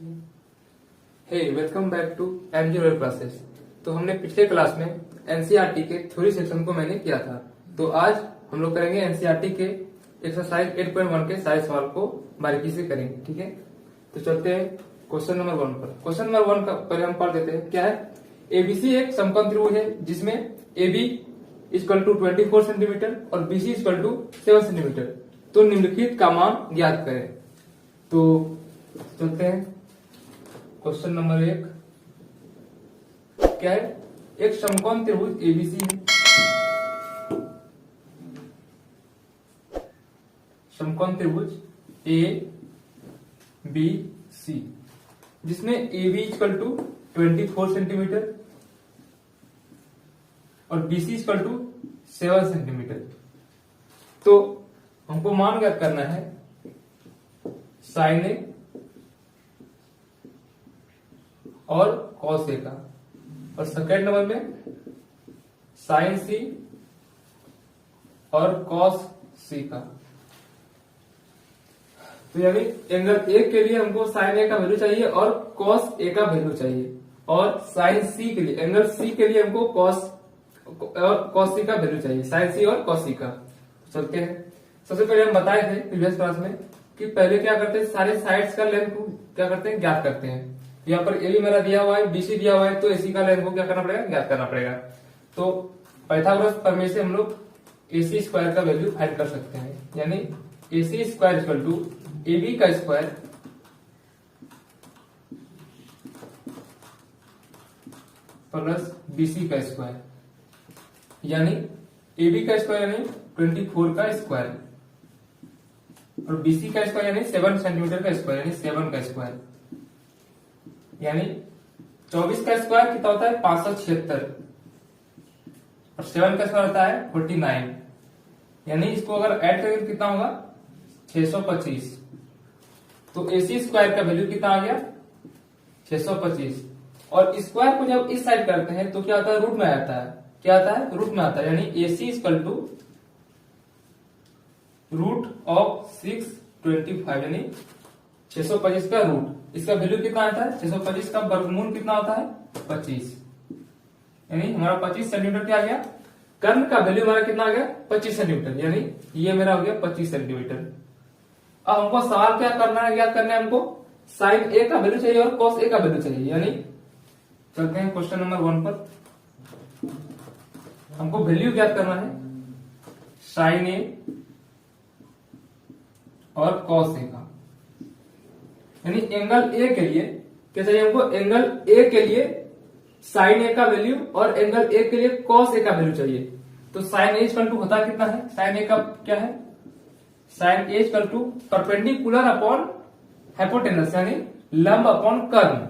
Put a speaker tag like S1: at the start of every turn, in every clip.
S1: Hey welcome back to MG Royal Classes. तो हमने पिछले क्लास में एनसीईआरटी के थ्योरी सेक्शन को मैंने किया था। तो आज हम लोग करेंगे एनसीईआरटी के एक्सरसाइज 8.1 के सारे सवाल को बारीकी से करेंगे। ठीक है, तो चलते हैं क्वेश्चन नंबर 1 पर। क्वेश्चन नंबर 1 का पहले हम पढ़ देते हैं। क्या है? एबीसी एक समकोण त्रिभुज है जिसमें एबी इक्वल टू 24 सेंटीमीटर और बीसी इक्वल टू 7 सेंटीमीटर। तो निम्नलिखित का मान ज्ञात करें। तो चलते हैं क्वेश्चन नंबर 1। क्या है? एक समकोण त्रिभुज एबीसी है। समकोण त्रिभुज ए बी सी जिसमें A B equal to 24 centimetre और बीसी इक्वल टू 7 सेंटीमीटर। तो हमको मान ज्ञात करना है साइन ए और कॉस ए का, और सेकेंड नंबर में साइन सी और कॉस सी का। तो यानी एंगल ए के लिए हमको साइन ए का वैल्यू चाहिए और कॉस ए का वैल्यू चाहिए, और साइन सी के लिए एंगल सी के लिए हमको कॉस सी का वैल्यू चाहिए, साइन सी और कॉस सी का। चलते हैं। सबसे पहले हम बताए थे प्रीवियस क्लास में कि पहले क्या करते हैं, सारे साइड्स का लेंथ को क्या करते हैं, ज्ञात करते हैं। यहाँ पर ए बी मेरा दिया हुआ है, बीसी दिया हुआ है, तो एसी का लेंथ को क्या करना पड़ेगा, ज्ञात करना पड़ेगा। तो पाइथागोरस प्रमेय से हम लोग एसी स्क्वायर का वैल्यू फाइंड कर सकते हैं। यानी AC square equal to A B का स्क्वायर प्लस बीसी का स्क्वायर, यानी ए बी का स्क्वायर यानी 24 का स्क्वायर और बीसी का स्क्वायर यानी 7 सेंटीमीटर का स्क्वायर यानी 7 का स्क्वायर, यानी 24 का स्क्वायर कितना होता है 576 और 7 का स्क्वायर होता है 49। यानी इसको अगर ऐड करें तो कितना होगा 625। तो एसी स्क्वायर का वैल्यू कितना आ गया 625। और स्क्वायर को जब इस साइड करते हैं तो क्या होता है, रूट में आता है। क्या आता है, रूट में आता है। यानी AC equal to root of 625 यानी 625 का रूट। इसका वैल्यू कितना आता है 625 का वर्गमूल कितना होता है 25। यानी हमारा 25 सेंटीमीटर क्या आ गया, कर्ण का वैल्यू हमारा कितना आ गया 25 सेंटीमीटर। यानी ये मेरा हो गया 25 सेंटीमीटर। अब हमको सवाल क्या करना है, ज्ञात करना है हमको साइन ए का वैल्यू चाहिए और कॉस ए का वैल्यू चाहिए। यानी चलते हैं क्वेश्चन नंबर 1 पर। हमको वैल्यू ज्ञात करना है साइन ए और कॉस ए का। यानी एंगल ए के लिए क्या चाहिए हमको, एंगल ए के लिए साइन ए का वैल्यू और एंगल ए के लिए कॉस ए का वैल्यू चाहिए। तो साइन ए इक्वल टू होता कितना है, साइन ए का क्या है, sine A equal to perpendicular upon hypotenuse यानी लंब अपॉन कर्ण।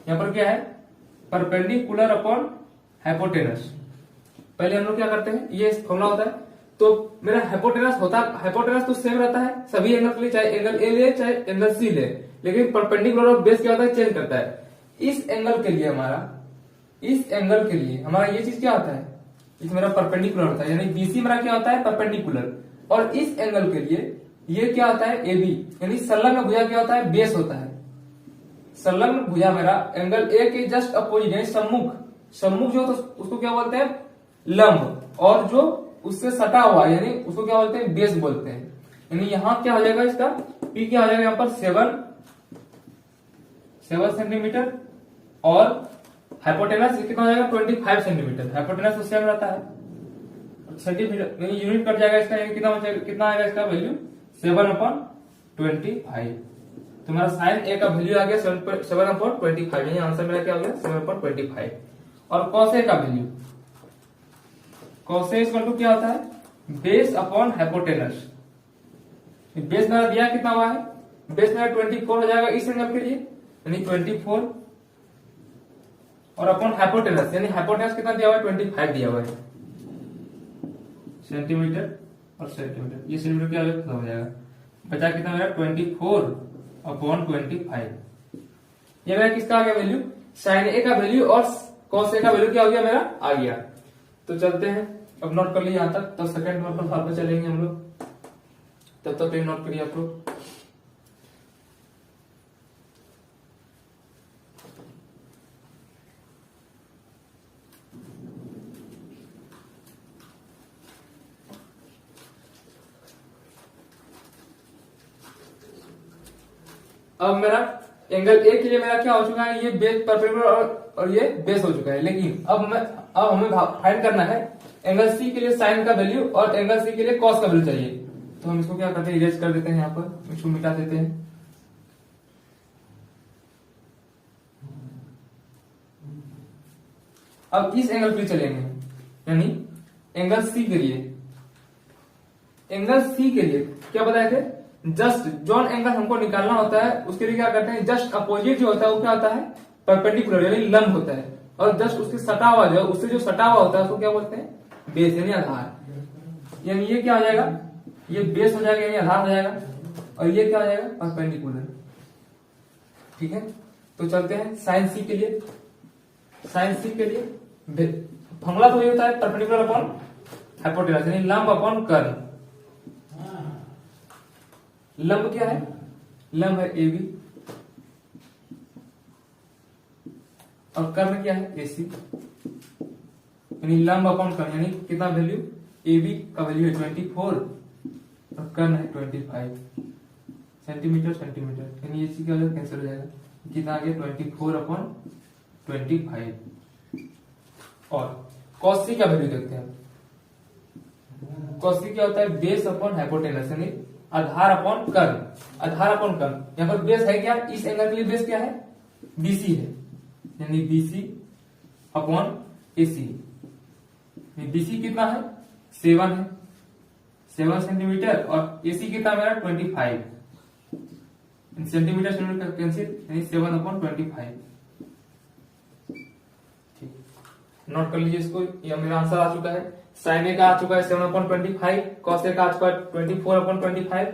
S1: यहां पर क्या है, परपेंडिकुलर अपॉन हाइपोटेनस। पहले हम लोग क्या करते हैं, ये फॉर्मूला होता है। तो मेरा हाइपोटेनस तो सेम रहता है सभी एंगल के लिए, चाहे एंगल ए ले चाहे एंगल सी ले, लेकिन परपेंडिकुलर और बेस क्या होता है, चेंज करता है। इस एंगल के लिए हमारा ये चीज क्या होता है, इस मेरा परपेंडिकुलर होता है। यानी बीसी मेरा क्या होता है परपेंडिकुलर, और इस एंगल के लिए ये क्या होता है एबी, यानी संलग्न भुजा क्या होता है, बेस होता है। संलग्न भुजा मेरा एंगल ए के जस्ट अपोजिट यानी सम्मुख जो तो उसको क्या बोलते हैं लंब, और जो उससे सटा हुआ यानी उसको क्या बोलते हैं बेस बोलते हैं। यानी यहां क्या हो जाएगा, इसका पी क्या हो जाएगा, यहां पर 7 सेंटीमीटर और हाइपोटेनस कितना हो जाएगा 25 सेंटीमीटर। हाइपोटेनस तो सेम रहता है सेंटीमीटर, यानी यूनिट कट जाएगा इसका, कितना आएगा इसका वैल्यू 7/25। तो मेरा साइन ए का वैल्यू आ गया 7/25। यानी आंसर मेरा क्या हो गया 7/25। और कॉस ए का value, cos A equal to क्या होता है बेस अपॉन हाइपोटेनस। बेस मेरा दिया कितना हुआ है, बेस मेरा 24 हो जाएगा इस एंगल के लिए, यानी 24 और अपॉन हाइपोटेनस, यानी हाइपोटेनस कितना दिया हुआ है 25 दिया हुआ है सेंटीमीटर और सेंटीमीटर। ये सेंटीमीटर क्या हो जाएगा, बचा कितना मेरा 24/25। ये मेरा किसका आ गया वैल्यू, साइन ए का वैल्यू और कॉस ए का वैल्यू क्या हो गया मेरा आ गया। तो चलते हैं, अब नोट कर लिया यहां तक, तो सेकंड नंबर पर साथ में चलेंगे हम लोग। तब तक नोट करिए आप लोग। अब मेरा एंगल ए के लिए मेरा क्या हो चुका है, ये बेस परपेंडिकुलर और ये बेस हो चुका है। लेकिन अब हमें फाइंड करना है एंगल सी के लिए साइन का वैल्यू और एंगल सी के लिए कॉस का वैल्यू चाहिए। तो हम इसको क्या करते हैं, इरेज कर देते हैं, यहाँ पर इसको मिटा देते हैं। अब इस एंगल पे चलेंगे, यानी एंगल सी के लिए, एंगल सी के लिए क्या बताए थे, जस्ट जॉन एंगल हमको निकालना होता है उसके लिए क्या करते हैं, जस्ट अपोजिट जो होता है वो क्या होता है, परपेंडिकुलर यानी लंब होता है, और जस्ट उसके सटा हुआ जो उससे जो सटा हुआ होता है उसको क्या बोलते हैं, बेस यानी आधार। यानी ये क्या हो जाएगा, ये बेस हो जाएगा यानी आधार हो जाएगा, और ये क्या हो जाएगा, परपेंडिकुलर। ठीक है, तो चलते हैं साइन सी के लिए। साइन सी के लिए फॉर्मूला तो ये होता है परपेंडिकुलर अपॉन हाइपोटेनस यानी लंब अपॉन कर्ण। लंब क्या है, लंब है ए बी, और कर्ण क्या है, ए सी, यानी लंब अपॉन कर्ण यानी कितना वैल्यू, ए बी का वैल्यू है 24 और कर्ण है 25 सेंटीमीटर सेंटीमीटर, यानी ए सी का वैल्यू कैंसिल हो जाएगा, कितना आ गया 24 अपॉन 25। और कॉस सी का वैल्यू देखते हैं। कॉस सी क्या होता है, बेस अपॉन हाइपोटेनस यानी आधार अपॉन कर्ण, आधार अपॉन कर्ण। यहाँ पर बेस है क्या, इस एंगल के लिए बेस क्या है, बीसी है, यानी बीसी अपॉन एसी। बीसी कितना है, 7 है, 7 सेंटीमीटर, और एसी कितना मेरा 25 सेंटीमीटर, सेंटीमीटर कैंसिल यानी 7 अपॉन 25। नोट कर लीजिए इसको, ये मेरा आंसर आ चुका है। साइन ए का आ चुका है 7/25, कॉस ए का आ चुका है 24/25,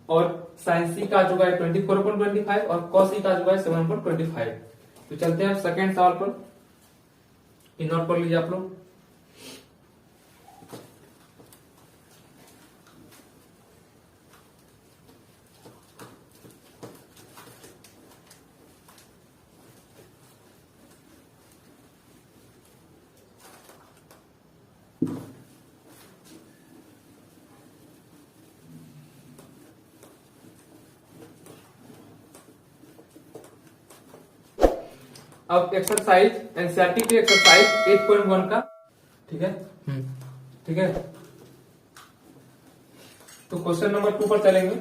S1: और साइन सी का आ चुका है 24/25, और कॉस सी का आ चुका है 7/25। तो चलते हैं सेकंड सवाल पर, ये नोट कर लीजिए आप लोग। अब एक्सरसाइज एनसीईआरटी की एक्सरसाइज 8.1 का, ठीक है, ठीक है। तो क्वेश्चन नंबर 2 पर चलेंगे।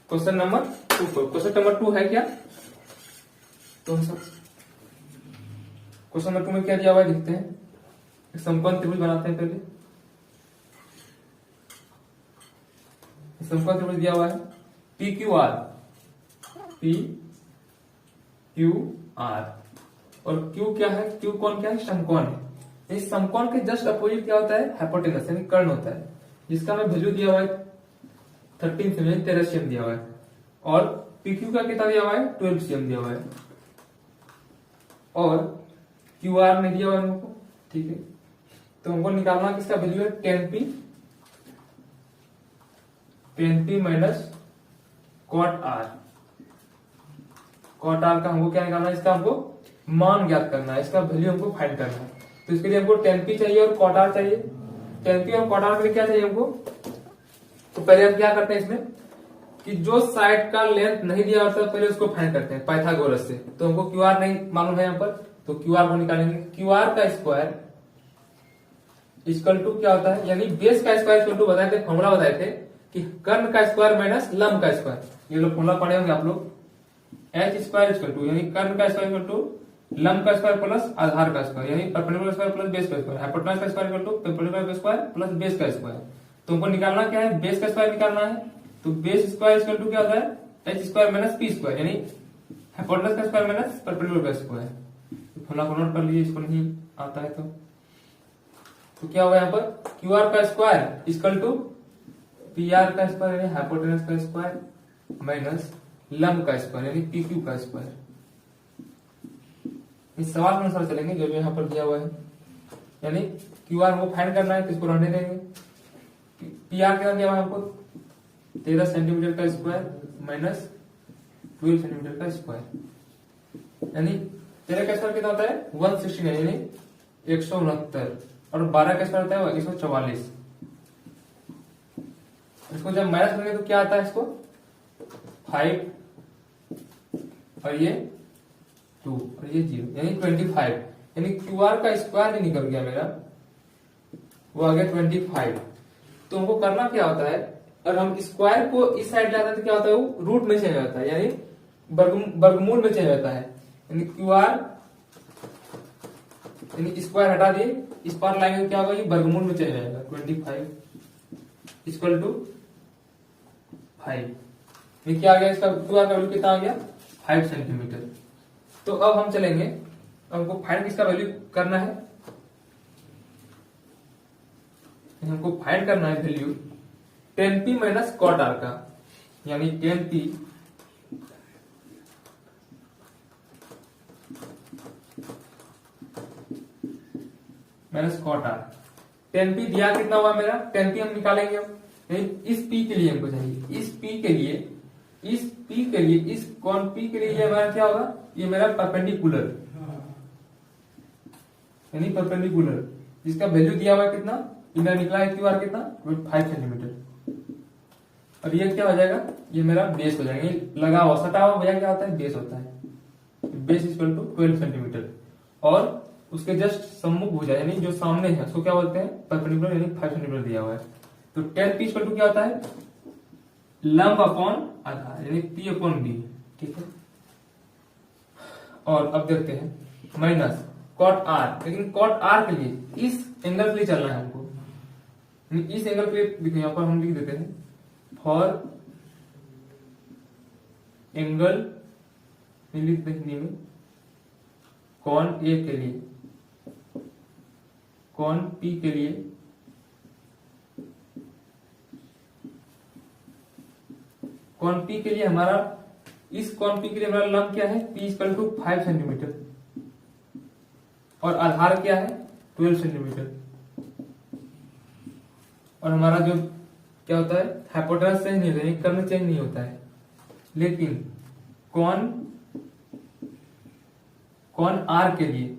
S1: क्वेश्चन नंबर 2 पर, क्वेश्चन नंबर 2 है क्या, तो सब क्वेश्चन नंबर 2 में क्या दिया हुआ है देखते हैं। एक समकोण त्रिभुज बनाते हैं पहले। समकोण त्रिभुज दिया हुआ है P Q R, P Q R, और Q क्या है, Q कौन क्या है, समकोण है। इस समकोण के जस्ट अपोजिट क्या होता है, हाइपोटेनस यानी कर्ण होता है, जिसका हमें वैल्यू दिया हुआ है 13 सेमी 13 cm दिया हुआ है, और PQ का कितना दिया हुआ है 12 cm दिया हुआ है, और QR में दिया हुआ है हमको। ठीक है, तो हमको निकालना किसका वैल्यू है 10p minus cot R. Cot R का हमको क्या निकालना है, इसका हमको मान ज्ञात करना है, इसका वैल्यू हमको फाइंड करना है। तो इसके लिए हमको 10p चाहिए और कॉट आर चाहिए। 10p और कॉट आर के लिए क्या चाहिए हमको, तो पहले हम क्या करते हैं इसमें कि जो साइड का लेंथ नहीं दिया होता पहले उसको फाइंड करते हैं पाइथागोरस से। तो हमको क्यू आर नहीं मालूम है यहाँ पर, तो क्यू आर को निकालेंगे। क्यू आर का स्क्वायर इक्वल टू क्या होता है, यानी बेस का स्क्वायर इक्वल टू बताए थे, फॉर्मूला बताए थे कि कर्ण का स्क्वायर माइनस लंब का स्क्वायर। ये लोग फॉर्मूला पढ़े होंगे आप लोग, एच स्क्वायर इक्वल टू यानी कर्ण का स्क्वायर इक्वल टू लंब का स्क्वायर प्लस आधार का स्क्वायर, यानी परपेंडिकुलर स्क्वायर प्लस बेस का स्क्वायर, हाइपोटेनस का स्क्वायर इक्वल टू परपेंडिकुलर का स्क्वायर प्लस बेस का स्क्वायर। तो हमको निकालना क्या है, बेस का स्क्वायर निकालना है। तो बेस स्क्वायर इक्वल टू क्या होता है, H square minus P square, यानी हाइपोटेनस का स्क्वायर माइनस परपेंडिकुलर का स्क्वायर। फॉर्मूला को नोट कर लीजिए, इसको नहीं आता है तो क्या होगा यहाँ पर, क्यू आर का square equal to P R का स्क्वायर यानी हाइपोटेनस का स्क्वायर माइनस लंब का स्क्वायर यानी पी क्यू का स्क्वायर। इस सवाल के अनुसार चलेंगे जो यहाँ पर दिया हुआ है, यानी क्यू आर को फाइंड करना है तो इसको रहने देंगे। पी आर क्या दिया हुआ है हमको 13 सेंटीमीटर का स्क्वायर माइनस 12 सेंटीमीटर का स्क्वायर, यानी 13 का स्क्वायर कितना होता है 169 यानी 169, और 12 का स्क्वायर होता है 144। इसको जब माइनस करेंगे तो क्या आता है, इसको 5 और ये 2 और ये 0 यानी 25, यानी QR का स्क्वायर भी निकल गया मेरा, वो आ गया 25। तो हमको करना क्या होता है, और हम स्क्वायर को इस साइड लाते हैं तो क्या होता है, वो रूट में चेंज होता है, यानी वर्गमूल में चेंज होता है। यानी QR यानी स्क्वायर हटा दिए, इस पार लाएंगे तो क्या होगा, ये वर्गमूल में चेंज हो जाएगा। 25 इक्वल टू 5, ये क्या आ गया, इसका QR का वैल्यू कितना आ गया, 5 सेंटीमीटर। तो अब हम चलेंगे, हमको फाइंड किसका वैल्यू करना है, हमको फाइंड करना है value tan P minus cot R का, यानी tan P minus cot R। tan P दिया कितना हुआ मेरा, tan P हम निकालेंगे अब, इस P के लिए हमको चाहिए, इस P के लिए, इस P के लिए, इस कौन P के लिए ये हमारा क्या होगा, ये मेरा परपेंडिकुलर, यानी परपेंडिकुलर, जिसका वैल्यू दिया हुआ है कितना, ये मेरा निकला है QR कितना, 5 सेंटीमीटर। और ये क्या हो जाएगा, ये मेरा बेस हो जाएगा, ये लगा हुआ सटा हुआ भैया क्या होता है, बेस होता है। बेस इक्वल टू 12 सेंटीमीटर, और उसके जस्ट सम्मुख भुजा यानी जो सामने है उसको क्या बोलते हैं, परपेंडिकुलर, यानी 5 सेंटीमीटर दिया हुआ है। तो tan P इक्वल टू क्या होता है, लंब अपॉन आधार, यानी P अपॉन B, ठीक है। और अब देखते हैं माइनस cot R, लेकिन cot R के लिए इस एंगल के लिए चलना है हमको, इस एंगल पे देखो, यहां पर हम लिख देते हैं फॉर एंगल, लिख दें हिंदी में, कॉन A के लिए, कॉन P के लिए, कॉन P के लिए हमारा, इस कॉन P के लिए हमारा लंब क्या है, P इक्वल टू 5 सेंटीमीटर, और आधार क्या है 12 सेंटीमीटर। और हमारा जो क्या होता है, हाइपोटेनस चेंज नहीं होता है, कर्ण चेंज नहीं होता है, लेकिन कौन R के लिए,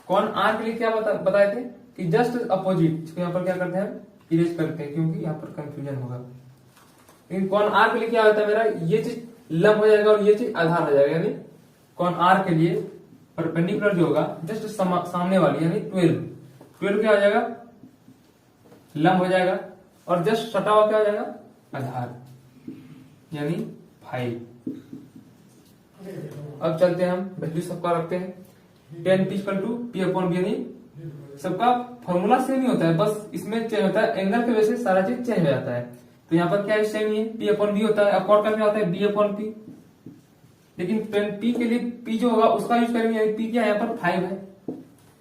S1: कौन R के लिए क्या बताए थे कि जस्ट अपोजिट, इसको यहाँ पर क्या करते हैं, इरेज करते हैं, क्योंकि यहाँ पर कंफ्यूजन होगा। लेकिन कौन R के लिए क्या होता है मेरा, ये चीज लंब हो जाएगा और ये चीज आधार हो जाएगा, यानी कौन R के लिए परपेंडिकुलर जो होगा जस्ट सामने वाली, यानी 12 क्या हो जाएगा, लंब हो जाएगा, और जस्ट सटा हुआ क्या हो जाएगा, आधार, यानी 5। अब चलते हैं हम वैल्यू सबका रखते हैं, tan P equal to P upon B, यानी सबका फॉर्मूला सेम ही होता है, बस इसमें चेंज होता है, एंगल की वजह से सारा चीज चेंज हो जाता है। तो यहाँ पर क्या सेम ही है, P अपॉन B होता है, अब कॉट का क्या होता है, B अपॉन P, लेकिन tan P के लिए P जो होगा उसका यूज करेंगे, यानी P क्या है, यहाँ पर 5 है,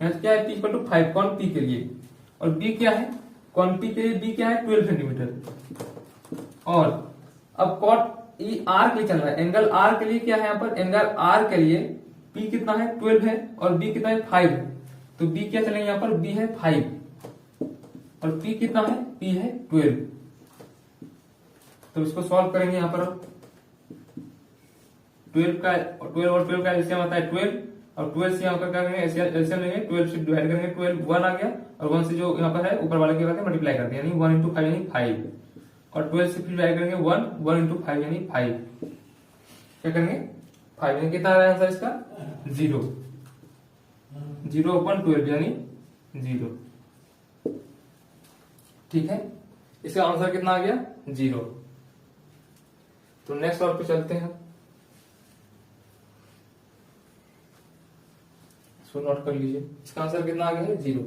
S1: यहाँ क्या है, P इक्वल टू 5 कॉन P के लिए, और B क्या है, कॉन P के लिए B क्या है 12 सेंटीमीटर। और अब कॉट R के लिए चल रहा है, एंगल R के लिए क्या है, यहाँ पर एंगल R के लिए P कितना है 12 है, और B कितना है 5 है, तो B क्या चलेंगे, यहाँ पर B है 5, और P कितना है, P है 12। तो इसको सॉल्व करेंगे, यहाँ पर 12 और 12 का एलसीएम आता है 12, और 12 से यहाँ पर क्या करेंगे, एलसीएम लेंगे, 12 से डिवाइड करेंगे, 12 1 आ गया, और 1 से जो यहाँ पर है ऊपर वाले क्या करते हैं, मल्टीप्लाई करते हैं, यानी 1 इंटू 5 यानी 5, और 12 से फिर डिवाइड करेंगे 1 इंटू 5 यानी 5, क्या करेंगे 5, यानी कितना आ रहा है आंसर इसका 0, 0 अपॉन 12 यानी 0, ठीक है। इसका आंसर कितना आ गया 0। तो नेक्स्ट और पे चलते हैं, इसको नोट कर लीजिए, इसका आंसर कितना आ गया है 0।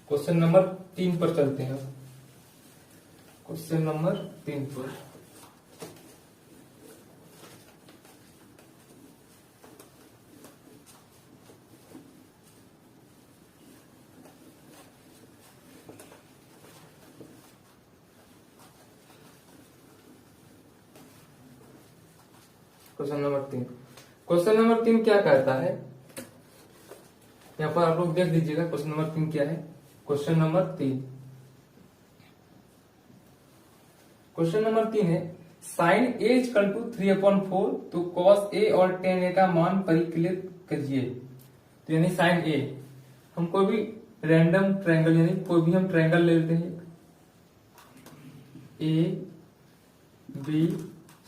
S1: क्वेश्चन नंबर 3 पर चलते हैं, क्वेश्चन नंबर 3 पर, क्वेश्चन नंबर 3। क्वेश्चन नंबर 3 क्या कहता है, यहाँ पर आप लोग देख दीजिएगा क्वेश्चन नंबर 3 क्या है। क्वेश्चन नंबर 3, क्वेश्चन नंबर 3 है साइन ए इक्वल टू 3/4, तो कॉस ए और tan a का मान परिकलित करिए। तो यानी साइन ए, हम कोई भी रैंडम ट्रायंगल, यानी कोई भी हम ट्रायंगल ले लेते हैं, ए बी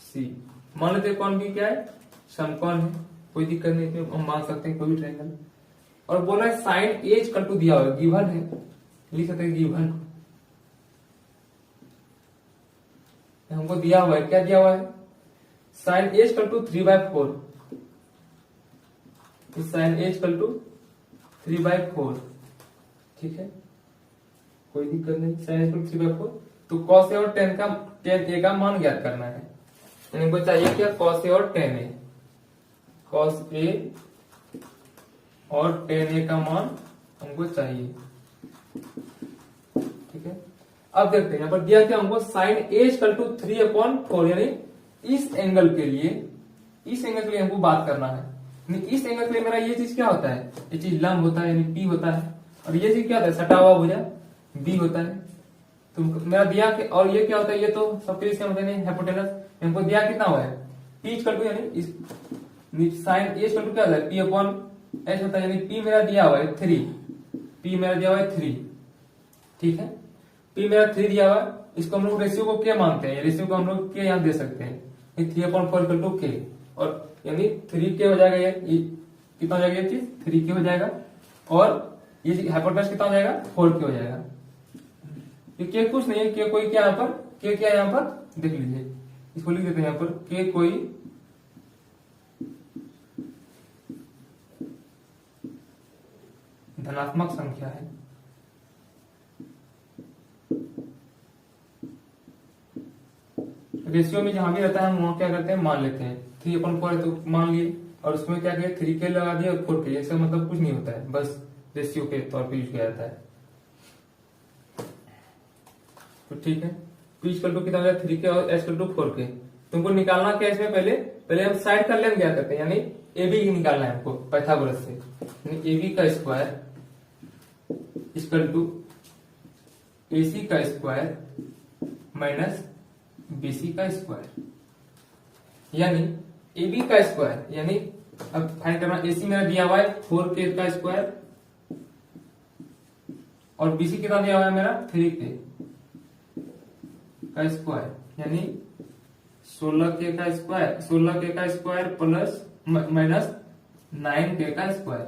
S1: सी, मान लेते हैं कौन भी क्या है, समकोण है, कोई दिक्कत नहीं है, हम मान सकते हैं कोई भी ट्रायंगल। और बोल रहा है साइन ए इक्वल टू दिया हुआ है, गिवन है, लिख सकते हैं गिवन, हमको दिया हुआ है, क्या दिया हुआ है, sine A equal to 3/4, sine A equal to 3/4, ठीक है, कोई दिक्कत नहीं, साइन ए इक्वल टू 3/4। तो कॉस ए और टेन ए का मान ज्ञात करना है, इनको चाहिए क्या, कॉस ए और टेन ए, कॉस ए और टेन ए का मान हमको चाहिए, ठीक है। अब देखते हैं यहाँ पर दिया क्या हमको, साइन ए इक्वल टू 3/4, यानी इस एंगल के लिए, इस एंगल के लिए हमको बात करना है, इस एंगल के लिए मेरा ये चीज क्या होता है, ये चीज लंब होता है यानी पी होता है, और ये चीज क्या होता है, सटा हुआ भुजा बी होता है। तो मेरा दिया कि, और ये क्या होता है, ये तो सबके लिए होता है हाइपोटेनस, हमको दिया कितना हुआ है, पी इक्वल टू, यानी साइन ए इक्वल टू क्या होता है, पी अपॉन एच होता है, यानी पी मेरा दिया हुआ है 3, पी मेरा दिया हुआ है 3, ठीक है, पी मेरा 3 दिया हुआ है, इसको हम लोग रेशियो को क्या मानते हैं, रेशियो को हम लोग के यहाँ दे सकते हैं, 3/4 इक्वल टू के, और यानी 3 के हो जाएगा, ये कितना हो जाएगा, ये चीज 3 के हो जाएगा, और ये हाइपोटेनस कितना हो जाएगा, 4 के हो जाएगा। ये के कुछ नहीं है, के कोई क्या यहाँ पर, के क्या यहाँ पर देख लीजिए, इसको लिख देते हैं यहाँ पर, के कोई धनात्मक संख्या है, रेशियो में जहां भी रहता है हम वहां क्या करते हैं, मान लेते हैं, 3/4 है तो मान लिए, और उसमें क्या किया, 3 के लगा दिया और 4 के, ऐसा मतलब कुछ नहीं होता है, बस रेशियो के तौर पे यूज किया जाता है। तो ठीक है, पी इक्वल टू कितना हो जाए, 3 के और एच इक्वल टू 4 के। तुमको निकालना क्या है इसमें, पहले हम साइड का लेंथ क्या करते हैं, यानी ए बी निकालना है हमको पाइथागोरस से, यानी ए बी का स्क्वायर इक्वल टू ए सी का स्क्वायर माइनस बी सी का स्क्वायर, यानी ए बी का स्क्वायर, यानी अब फाइंड करना, ए सी मेरा दिया हुआ है 4 का स्क्वायर, और बी सी कितना दिया हुआ है मेरा 3 का स्क्वायर, यानी 16 का स्क्वायर, 16 का स्क्वायर प्लस माइनस 9 का स्क्वायर,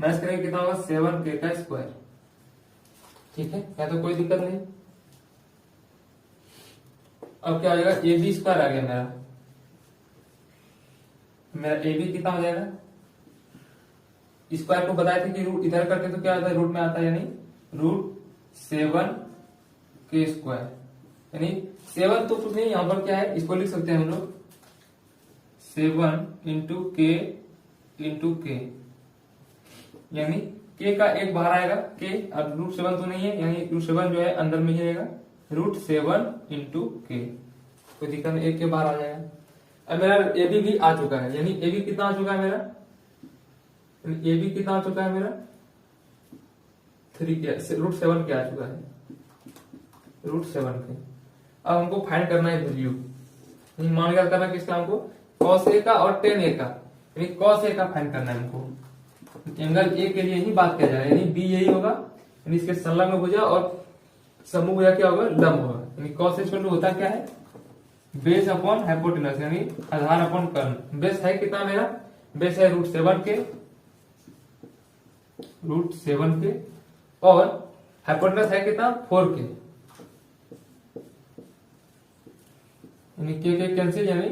S1: माइनस करेंगे कितना होगा, 7 का स्क्वायर, ठीक है, या तो कोई दिक्कत नहीं। अब क्या हो जाएगा, ए बी स्क्वायर आ गया मेरा ए बी कितना हो जाएगा, स्क्वायर को बताए थे कि रूट इधर करके तो क्या होता है, रूट में आता है, यानी √7 के स्क्वायर, यानी 7 तो कुछ नहीं, यहां पर क्या है, इसको लिख सकते हैं हम लोग 7 इंटू के, यानी के का एक बाहर आएगा के, अब √7 तो नहीं है, यानी √7 जो है अंदर में ही रहेगा, √7 इंटू के, कोई दिक्कत नहीं, एक के बाहर आ जाएगा। अब मेरा ए बी भी आ चुका है, यानी ए बी कितना आ चुका है मेरा, ए बी कितना आ चुका है मेरा 3 के, √7 के आ चुका है, √7 के। अब हमको फाइंड करना है वैल्यू, मान क्या करना है किसका, हमको cos a का और tan a का, यानी cos a का फाइंड करना है हमको, एंगल ए के लिए ही बात किया जा रहा है, यानी बी यही होगा, यानी इसके संलग्न भुजा और समूह भुजा क्या होगा, लंब होगा, यानी cos इक्वल टू होता क्या है, बेस अपॉन हाइपोटेनस, यानी आधार अपॉन कर्ण। बेस है कितना मेरा, बेस है √7 के, और हाइपोटेनस है कितना 4 के, यानी के कैंसिल, यानी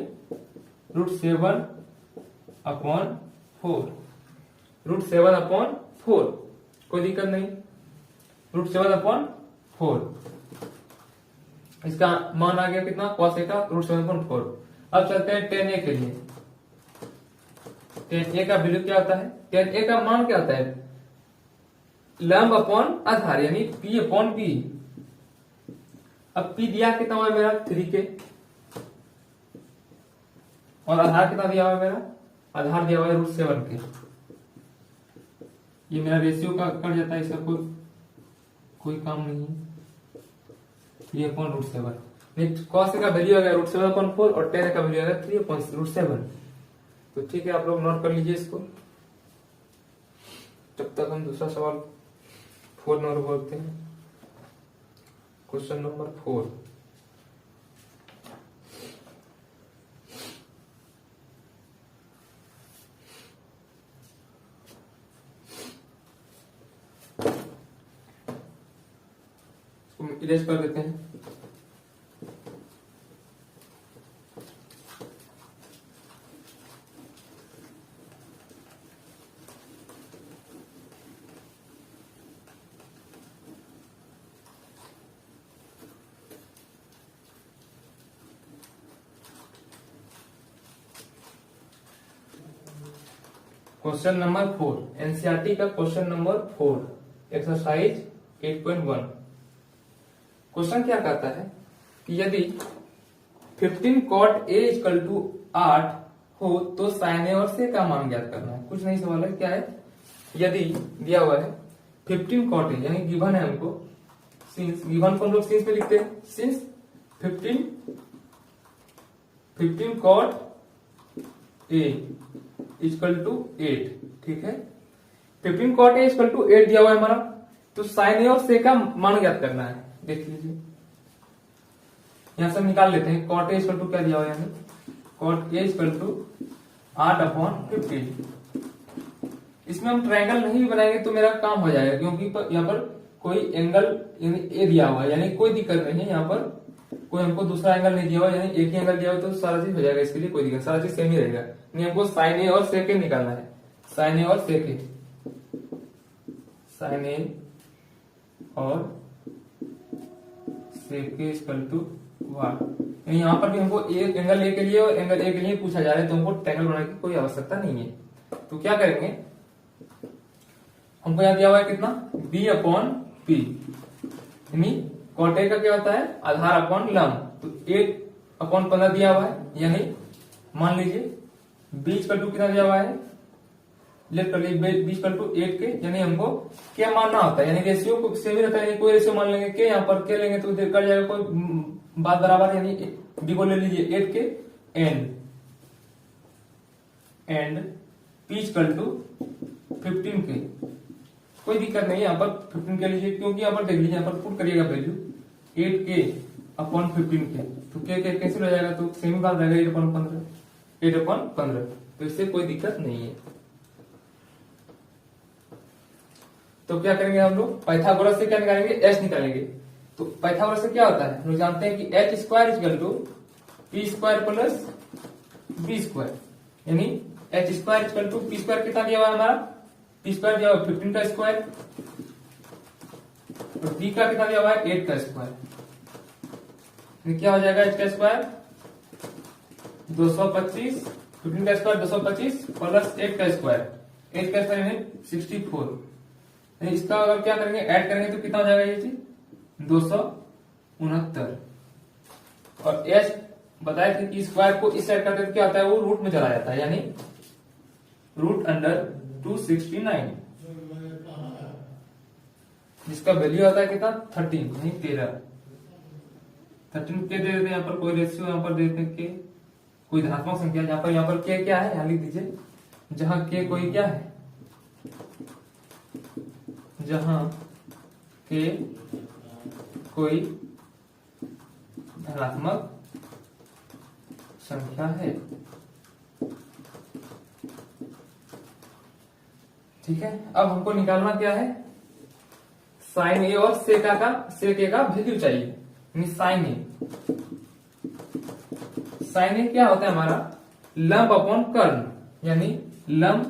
S1: √7 अपॉन 4, √7 अपॉन 4, कोई दिक्कत नहीं, √7 अपॉन 4, इसका मान आ गया कितना, cos a का √7/4। अब चलते हैं tan a के लिए, tan a का वैल्यू क्या होता है, tan a का मान क्या होता है, लंब अपॉन आधार, यानी p अपॉन b। अब p दिया कितना हुआ मेरा 3 के, और आधार कितना दिया हुआ है मेरा, आधार दिया हुआ है √7 के, ये मेरा रेशियो का कट जाता है, इसका कोई काम नहीं है, 3/√7। नेक्स्ट cos का वैल्यू आ गया √7/4 और tan का वैल्यू आ गया 3/√7। तो ठीक है, आप लोग नोट कर लीजिए इसको, जब तक हम दूसरा सवाल 4 नंबर बोलते हैं। Question number 4। इरेज कर देते हैं। क्वेश्चन नंबर 4, एनसीईआरटी का क्वेश्चन नंबर 4, एक्सरसाइज 8.1। क्वेश्चन क्या कहता है कि यदि 15 cot a इक्वल टू 8 हो तो साइन ए और से का मान ज्ञात करना है। कुछ नहीं, सवाल है क्या है, यदि दिया हुआ है 15 cot a, यानी गिवन है हमको, सिंस गिवन को हम लोग सिंस में लिखते हैं, since 15 cot a equal to 8, ठीक है। 15 cot a इक्वल टू 8 दिया हुआ है हमारा, तो साइन ए और से का मान ज्ञात करना है। देख लीजिए, यहां से हम निकाल लेते हैं। cot a इक्वल टू क्या दिया हुआ है, यानी cot a इक्वल टू 8/15। इसमें हम ट्रायंगल नहीं भी बनाएंगे तो मेरा काम हो जाएगा, क्योंकि यहाँ पर कोई एंगल यानी ए दिया हुआ है, यानी कोई दिक्कत नहीं है। यहाँ पर कोई हमको दूसरा एंगल नहीं दिया हुआ, यानी एक ही एंगल दिया हुआ, तो सारा चीज हो जाएगा। इसके लिए कोई दिक्कत, सारा चीज सेम ही रहेगा। नहीं, हमको साइन ए और सेक निकालना है। साइन ए और सेक, साइन ए और सेक इक्वल टू 1। यहाँ पर भी हमको एक एंगल ए के लिए और एंगल ए के लिए पूछा जा रहा है, तो हमको ट्रायंगल बनाने की कोई आवश्यकता नहीं है। तो क्या करेंगे, हमको यहाँ दिया हुआ है कितना, b/p, यानी cot a का क्या होता है, आधार अपॉन लंब। तो 8/15 दिया हुआ है, यानी मान लीजिए b इक्वल टू कितना दिया हुआ है, लेट कर लीजिए b इक्वल टू 8 के, यानी हमको क्या मानना होता है, यानी रेशियो को सेम ही रहता है। कोई रेशियो मान लेंगे के, यहाँ पर के लेंगे तो कर जाएगा कोई बात बराबर, यानी b को ले लीजिए 8 के एंड p इक्वल टू 15 के। कोई दिक्कत नहीं है, यहाँ पर 15 के लीजिए, क्योंकि यहाँ पर देख लीजिए, यहाँ पर पुट करिएगा वैल्यू 8k/15 के, तो के कैंसिल हो जाएगा, तो सेम बात रहेगा 8/15, तो इससे कोई दिक्कत नहीं है। तो क्या करेंगे हम लोग, पाइथागोरस से क्या निकालेंगे, एच निकालेंगे। तो पाइथागोरस से क्या होता है, हम लोग जानते हैं कि h square equal to p square plus b square, यानी h square equal to p square कितना दिया हुआ है हमारा, p स्क्वायर दिया हुआ 15 का स्क्वायर, और b का कितना दिया हुआ है 8 का स्क्वायर। क्या हो जाएगा, h का स्क्वायर 225, 15 का स्क्वायर 225 प्लस 8 का स्क्वायर, 8 का स्क्वायर यानी 64। इसका अगर क्या करेंगे, ऐड करेंगे तो कितना हो जाएगा ये चीज, 269। और h बताया थे कि स्क्वायर को इस साइड करते तो क्या होता है, वो रूट में चला जाता है, यानी रूट अंडर 269, जिसका वैल्यू आता है कितना 13, नहीं 13 के दे देते हैं। यहाँ पर कोई रेशियो यहाँ पर दे देते के, कोई धनात्मक संख्या, यहाँ पर के क्या है, यहाँ लिख दीजिए, जहां के कोई क्या है, जहां के कोई धनात्मक संख्या है, ठीक है। अब हमको निकालना क्या है, साइन ए और सेक ए का वैल्यू चाहिए। साइन ए क्या होता है हमारा, लंब अपॉन कर्ण, यानी लंब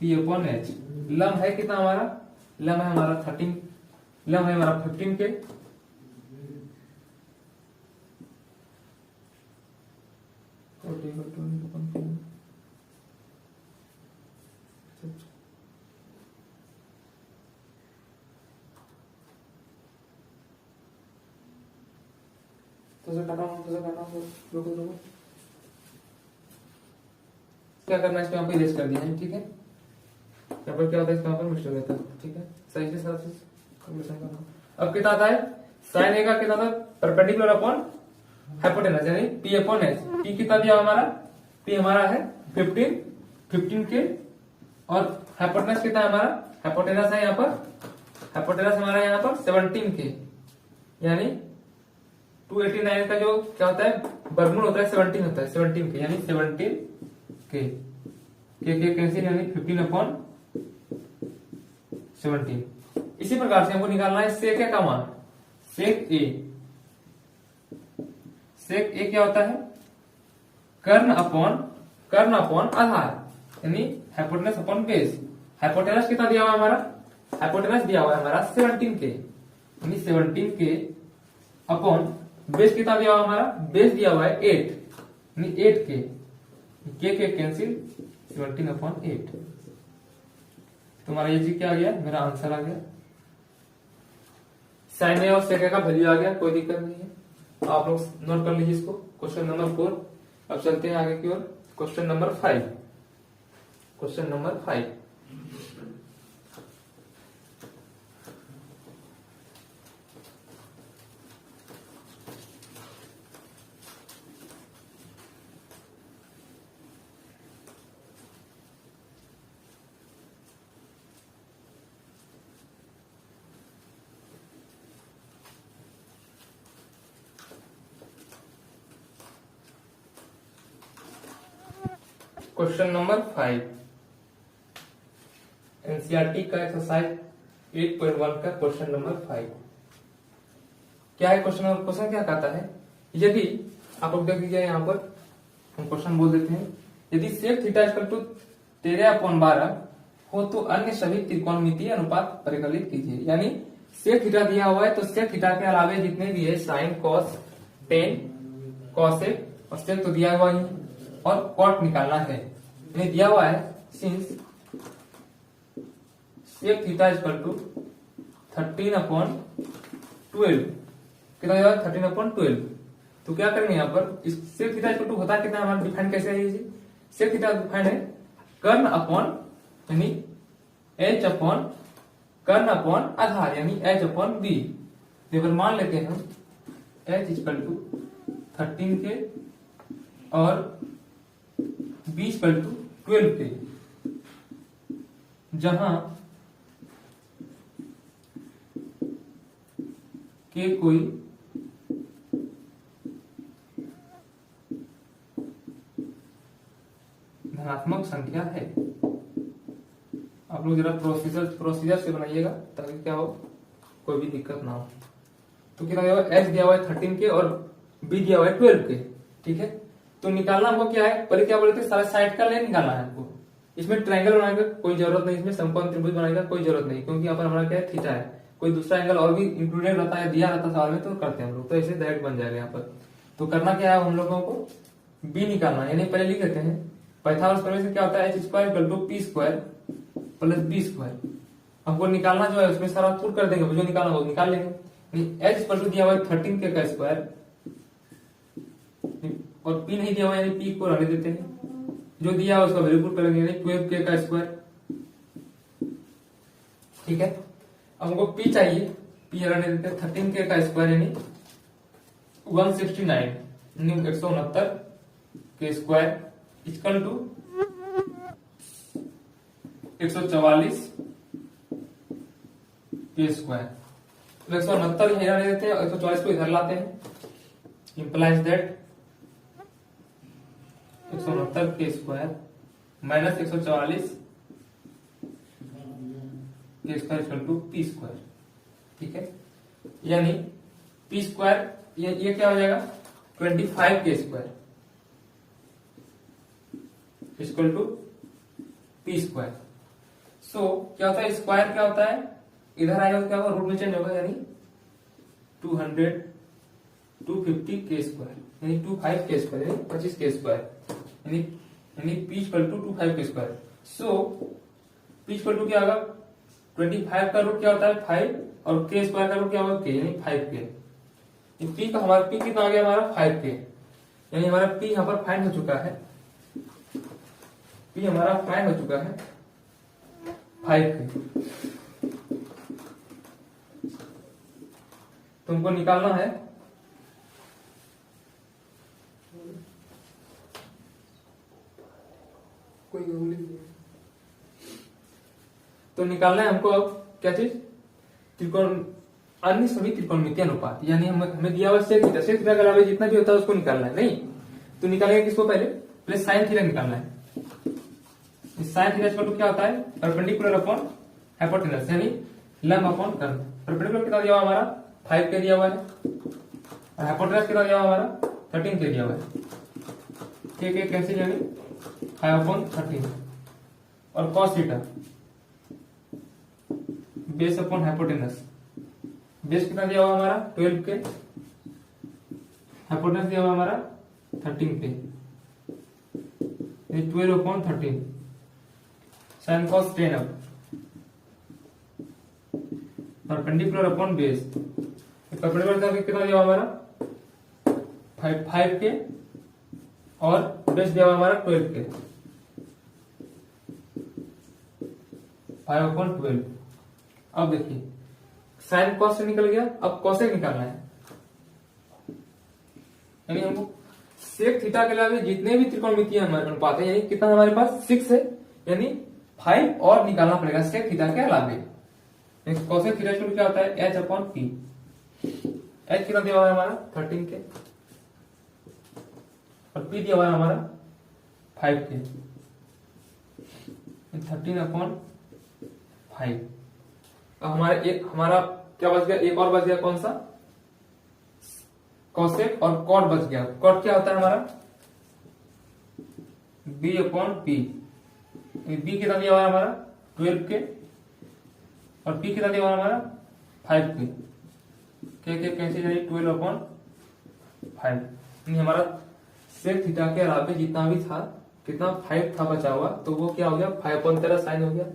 S1: p/h। लंब है कितना हमारा, लंब है हमारा 13, लंब है हमारा 15 के, रुको क्या करना है, इसको यहाँ पे इरेज कर दिया है, ठीक है। यहाँ पर क्या होता है, इसका यहाँ पर मिस्टेक रहता है, ठीक है। सही से सारा चीज कैलकुलेशन करना। अब कितना आता है, साइन ए का कितना था, परपेंडिकुलर अपॉन हाइपोटेनस, यानी p/h। p कितना दिया हमारा, p हमारा है 15 के, और हाइपोटेनस कितना है हमारा, हाइपोटेनस है यहाँ पर, हाइपोटेनस हमारा यहाँ पर 17 के, यानी 289 का जो क्या होता है वर्गमूल होता है 17 होता है, 17 के यानी 17 के कैंसिल यानी 15/17। इसी प्रकार से हमको निकालना है सेक ए का मान। सेक ए क्या होता है कर्ण अपॉन आधार यानी हाइपोटेनस अपॉन बेस। हाइपोटेनस कितना दिया हुआ है हमारा, हाइपोटेनस दिया हुआ है हमारा 17 के यानी 17 के अपॉन बेस कितना दिया हुआ है हमारा, बेस दिया हुआ है 8 यानी 8 के कैंसिल 17/8। तुम्हारा ये जी क्या आ गया, मेरा आंसर आ गया। साइन ए और सेक ए का वैल्यू आ गया, कोई दिक्कत नहीं है। आप लोग नोट कर लीजिए इसको। Question number 4। अब चलते हैं आगे की ओर। Question number 5। Question number 5। Question number 5 NCERT का एक्सरसाइज 8.1 का क्वेश्चन नंबर 5 क्या है। क्वेश्चन क्या कहता है, यदि आप लोग देख लीजिए यहाँ पर हम क्वेश्चन बोल देते हैं। यदि सेक थीटा इक्वल टू 13/12 हो तो अन्य सभी त्रिकोणमितीय अनुपात परिकलित कीजिए। यानी सेक थीटा दिया हुआ है तो सेक थीटा के अलावे जितने भी है साइन कॉस टेन कॉसेक और सेक तो दिया हुआ ही और कॉट निकालना है। ये दिया हुआ है since sec theta equal to 13/12 कितना दिया हुआ है 13/12। तो क्या करेंगे यहाँ पर इस सेक थीटा इक्वल टू होता है कितना, हमारा डिफाइन कैसे है ये सेक थीटा डिफाइन है कर्ण अपॉन यानी h अपॉन कर्ण अपॉन आधार यानी h/b। अगर मान लेते हैं हम h इक्वल टू 13 के और b इक्वल टू 12 के, जहां के कोई धनात्मक संख्या है। आप लोग जरा प्रोसीजर से बनाइएगा ताकि क्या हो कोई भी दिक्कत ना हो। तो कितना दिया हुआ है, h दिया हुआ है 13 के और b दिया हुआ है 12 के। ठीक है, तो निकालना हमको क्या है, पहले क्या बोले थे सारे साइड का लेन निकालना है हमको। इसमें ट्रायंगल बनाने का कोई जरूरत नहीं, इसमें समकोण त्रिभुज बनाने का कोई जरूरत नहीं, क्योंकि यहाँ पर हमारा क्या है थीटा है। कोई दूसरा एंगल और भी इंक्लूडेड रहता है, दिया रहता है सवाल में तो करते हैं हम लोग, तो ऐसे डायरेक्ट बन जाएगा यहाँ पर। तो करना क्या है हम लोगों को b निकालना, यानी पहले लिख लेते हैं पाइथागोरस प्रमेय से क्या होता है h square equal to p square plus b square. हमको निकालना जो है उसमें सारा पुट कर देंगे, जो निकालना वो निकाल लेंगे। h इक्वल टू दिया हुआ है 13 के का स्क्वायर और p नहीं दिया हुआ यानी p को रहने देते हैं, जो दिया हुआ उसका वैल्यू पुट करेंगे यानी 12 के का स्क्वायर। ठीक है, अब हमको p चाहिए, p रहने देते हैं 13 के का स्क्वायर यानी 169 यानी 169 के स्क्वायर इक्वल टू 144 के स्क्वायर। 169 इधर ले देते हैं और 144 को इधर लाते हैं, इंप्लाइज दैट 169 के स्क्वायर माइनस 144 के square equal to P square. ठीक है, यानी पी स्क्वायर ये क्या हो जाएगा 25 के square equal to P square. So क्या होता है स्क्वायर क्या होता है, इधर आएगा तो क्या होगा रूट में चेंज होगा यानी 250 के स्क्वायर यानी 25 के स्क्वायर यानी 25 के स्क्वायर यानी पी इक्वल टू 25 के square. So P equal to क्या होगा 25 का रूट क्या होता है 5 और के स्क्वायर का रूट क्या होगा के यानी 5 के। पी का हमारा पी कितना आ गया हमारा 5 के, यानी हमारा पी यहाँ पर फाइंड हो चुका है, पी हमारा फाइंड हो चुका है 5 के। तुमको निकालना है कोई तो निकालना है हमको अब क्या चीज त्रिकोण अन्य सभी त्रिकोणमितीय अनुपात, यानी हमें दिया हुआ सेक थीटा, सेक थीटा के अलावा जितना भी होता है उसको निकालना है। नहीं तो निकालेंगे किसको, पहले साइन थीटा निकालना है। साइन थीटा इक्वल टू क्या होता है, परपेंडिकुलर अपॉन हाइपोटेनस, यानी लंब अपॉन कर्व। परपेंडिकुलर कितना दिया हुआ हमारा 5 के दिया हुआ है, और हाइपोटेनस कितना दिया हुआ हमारा 13 के दिया हुआ है। के कैंसिल, यानी 5/13, और cos theta base upon hypotenuse, base कितना दिया हुआ हमारा 12 के, हाइपोटेनस दिया हुआ हमारा 13 के, 12/13, साइन कॉस 10 अब, परपेंडिकुलर अपॉन बेस, परपेंडिकुलर कितना दिया हुआ हमारा 5 के, और बेस दिया हुआ हमारा 12 के, 5/12। अब देखिए साइन कॉस से निकल गया, अब कॉसेक निकालना है, यानी हमको सेक थीटा के अलावा जितने भी त्रिकोणमितीय हमारे अनुपात है, यानी कितना हमारे पास 6 है, यानी 5 और निकालना पड़ेगा सेक थीटा के अलावा। कॉसेक थीटा क्या होता है H/P, H कितना दिया हुआ है हमारा 13 के, और P दिया हुआ है हमारा 5 के, 13/5। हमारा क्या बच गया, एक और बच गया, कौन सा, कॉसेक और कॉट बच गया। कॉट क्या होता है हमारा B/P, B कितना दिया हुआ है हमारा 12 के, और P कितना दिया हुआ है हमारा 5 के, कैसे जाए 12/5। हमारा सेक थीटा के अलावा जितना भी था, कितना 5 था बचा हुआ, तो वो क्या हो गया 5/13 साइन हो गया,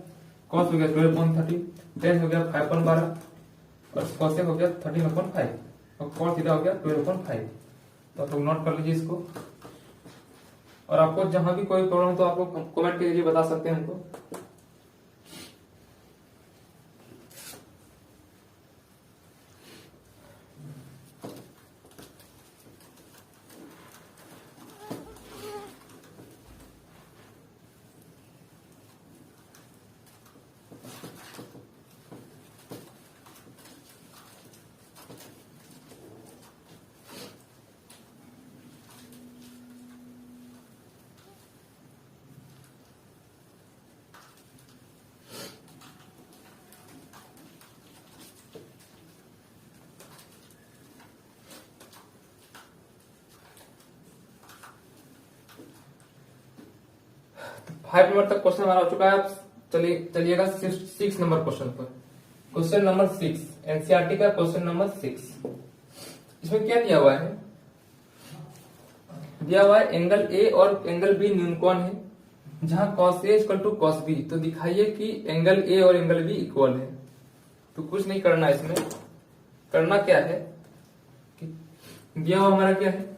S1: कॉस हो गया 12/13, टेन हो गया 5/12, और कॉसेक हो गया 13/5, और कॉट थीटा हो गया 12/5। तो आप लोग नोट कर लीजिए इसको, और आपको जहां भी कोई प्रॉब्लम हो तो आप लोग कमेंट के जरिए बता सकते हैं हमको। फाइव नंबर तक क्वेश्चन हमारा हो चुका है। अब चलिएगा 6 नंबर क्वेश्चन पर। क्वेश्चन नंबर 6 एनसीईआरटी का क्वेश्चन नंबर 6। इसमें क्या दिया हुआ है, दिया हुआ है एंगल ए और एंगल बी न्यूनकोण है, जहां cos A equal to cos B। तो दिखाइए कि एंगल ए और एंगल बी इक्वल है। तो कुछ नहीं करना है, इसमें करना क्या है कि दिया हुआ हमारा क्या है,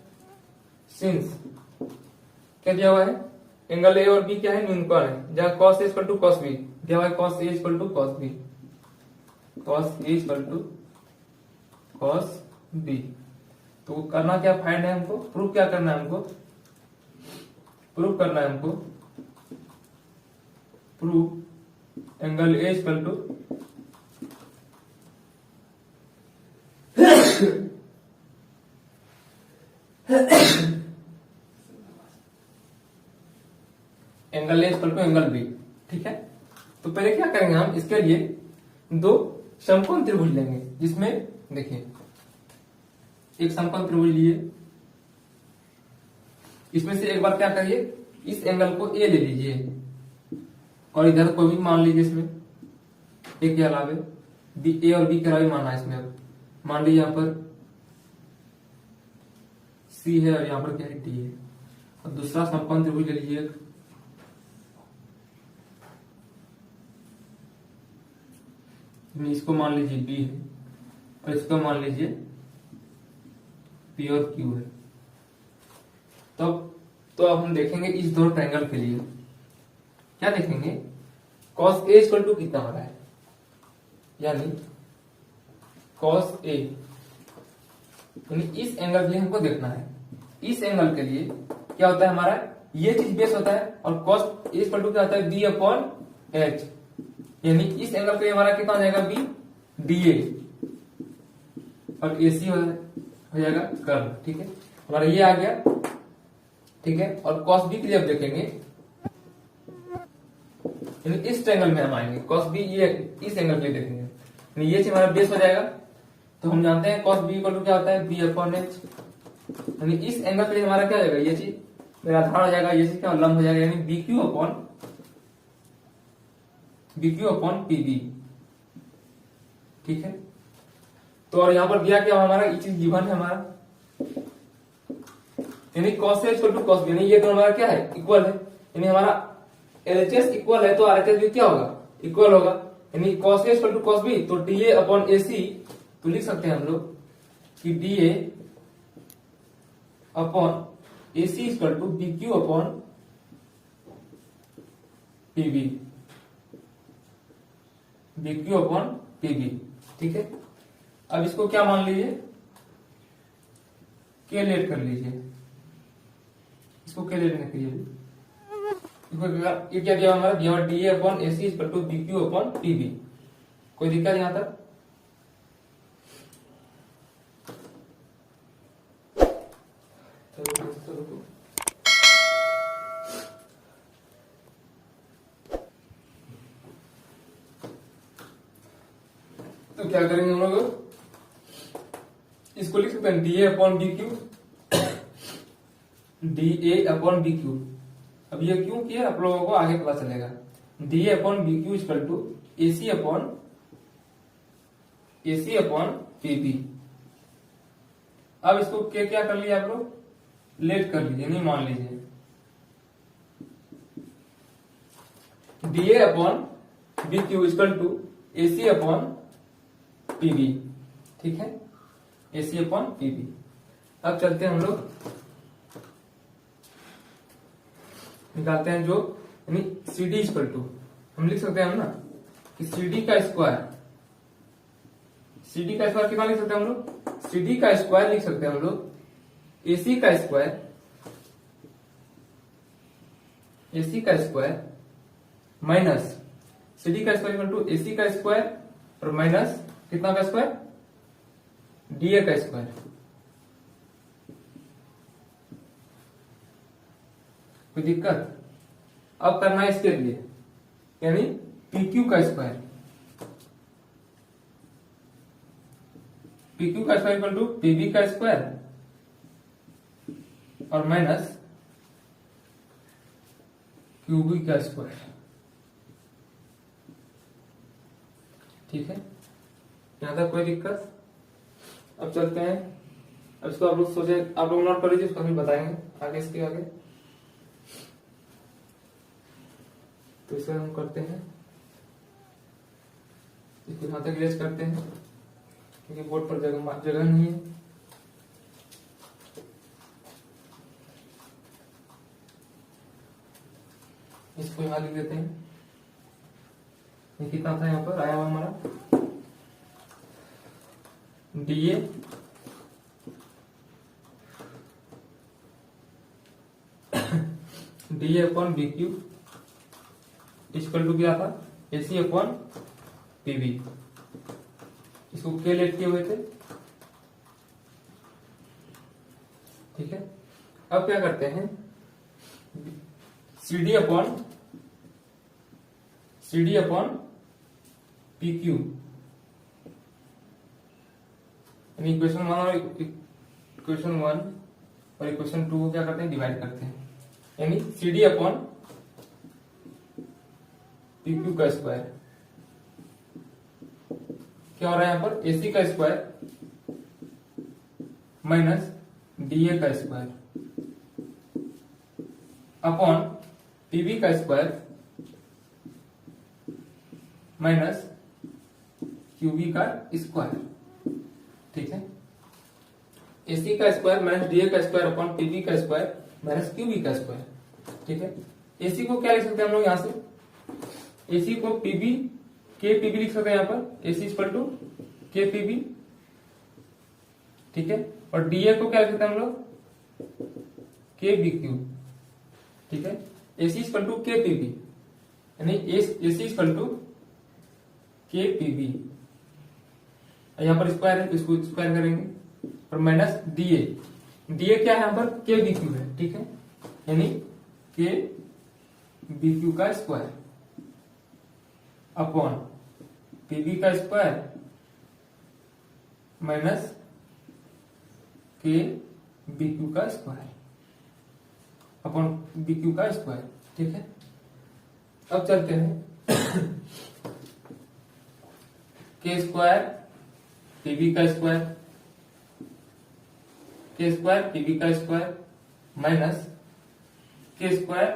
S1: सिंस क्या दिया हुआ है, एंगल ए और बी क्या है, न्यूनकोण है, जहां cos A equal to cos B दिया हुआ है, cos A equal to cos B, cos A equal to cos B। तो करना क्या, फाइंड है हमको, प्रूफ क्या करना है हमको, प्रूफ करना है हमको, proof angle A equal to angle A equal to angle B. ठीक है, तो पहले क्या करेंगे हम, इसके लिए दो समकोण त्रिभुज लेंगे, जिसमें देखिए एक समकोण त्रिभुज लिए, इसमें से एक बार क्या करिए, इस एंगल को ए ले लीजिए और इधर को भी मान लीजिए, इसमें ए के अलावे बी, ए और बी के अलावे मानना है इसमें। अब मान लीजिए यहां पर सी है और यहां पर क्या है, डी है। और दूसरा समकोण त्रिभुज ले लीजिए, इसको मान लीजिए बी है और इसको मान लीजिए पी और क्यू है। तो अब हम देखेंगे इस दो ट्रायंगल के लिए क्या देखेंगे, cos A इक्वल टू कितना हो रहा है, यानी cos A, यानी इस एंगल के लिए हमको देखना है। इस एंगल के लिए क्या होता है हमारा, ये चीज बेस होता है, और cos A इक्वल टू क्या होता है, B/H, यानी इस एंगल के लिए हमारा कितना हो जाएगा, B DA, और एसी हो जाएगा कर्व। ठीक है, हमारा ये आ गया। ठीक है, और कॉस बी के लिए अब देखेंगे, इस ट्रायंगल में हम आएंगे। कॉस बी ये इस एंगल पे देखेंगे, ये हमारा बेस हो जाएगा। तो हम जानते हैं कॉस बी इक्वल टू क्या होता है, बी अपॉन एच। यानी इस एंगल पे हमारा क्या हो जाएगा, ये चीज मेरा आधार हो जाएगा, ये चीज क्या लंब हो जाएगा, यानी B Q upon P B. ठीक है, तो और यहाँ पर दिया क्या हमारा, ये चीज गिवन है हमारा, यानी cos A equal to cos B, यानी ये तो हमारा क्या है, इक्वल है। यानी हमारा एलएचएस इक्वल है तो आरएचएस भी क्या होगा, इक्वल होगा। यानी cos A equal to cos B, तो डीए अपॉन एसी, तो लिख सकते हैं हम लोग कि DA upon AC equal to B Q upon PB, B Q upon PB. ठीक है, अब इसको क्या मान लीजिए, कैलकुलेट कर लीजिए, इसको कैलकुलेट कीजिए। ये क्या दिया हमारा, दिया हुआ DA upon AC equal to B Q upon PB. कोई दिक्कत यहां तक? तो क्या करेंगे हम लोग, इसको लिख सकते हैं DA upon B Q, DA upon B Q. अब ये क्यों किया आप लोगों को आगे पता चलेगा। D upon B Q equal to AC upon PB. अब इसको क्या कर लिया आप लोग, लेट कर लीजिए, नहीं मान लीजिए। DA upon B Q equal to AC upon PB. ठीक है, एसी अपॉन पीबी। अब चलते हैं हम लोग निकालते हैं जो, यानी सी डी इक्वल टू, हम लिख सकते हैं ना कि सी डी का स्क्वायर कितना लिख सकते हैं हम लोग, सी डी का स्क्वायर लिख सकते हैं हम लोग एसी का स्क्वायर माइनस सी डी का स्क्वायर इक्वल टू एसी का स्क्वायर और माइनस कितना का स्क्वायर, डीए का स्क्वायर। कोई दिक्कत? अब करना है इसके लिए, यानी PQ का स्क्वायर, PQ का स्क्वायर इक्वल टू PB का स्क्वायर और माइनस QB का स्क्वायर। ठीक है, यहां तक कोई दिक्कत? अब चलते हैं, अब इसको आप लोग सोचे, आप लोग नोट कर लीजिए, उसको हम बताएंगे आगे, इसके आगे। तो इसे हम करते हैं, इसको यहां तक इरेज करते हैं क्योंकि बोर्ड पर जगह नहीं है। इसको यहां लिख देते हैं। ये कितना था यहाँ पर आया हुआ हमारा, DA upon B Q equal to क्या था, एसी अपॉन पीबी। इसको कैलकुलेट किए हुए थे। ठीक है, अब क्या करते हैं, C D upon P Q, यानी इक्वेशन 1 और इक्वेशन 2 को क्या करते हैं, डिवाइड करते हैं। यानी C D upon P Q का स्क्वायर क्या हो रहा है यहाँ पर, एसी का स्क्वायर माइनस डीए का स्क्वायर अपॉन पीबी का स्क्वायर माइनस क्यूबी का स्क्वायर। ठीक है, एसी का स्क्वायर माइनस डीए का स्क्वायर अपॉन पीबी का स्क्वायर माइनस क्यूबी का स्क्वायर। ठीक है, एसी को क्या लिख सकते हैं हम लोग, यहां से एसी को पीबी के पीबी लिख सकते हैं यहाँ पर, AC equal to K PB. ठीक है, और डीए को क्या लिख सकते हैं हम लोग, के बी क्यू। ठीक है, AC equal to K PB, यानी AC equal to K PB. यहाँ पर स्क्वायर है तो इसको स्क्वायर करेंगे और माइनस डीए। डीए क्या है यहाँ पर के बी क्यू है, ठीक है, यानी के बी क्यू का स्क्वायर अपॉन पीबी का square minus K B Q का स्क्वायर अपॉन बी क्यू का स्क्वायर, ठीक है। अब चलते हैं के स्क्वायर पीबी का स्क्वायर, के स्क्वायर पीबी का square minus K square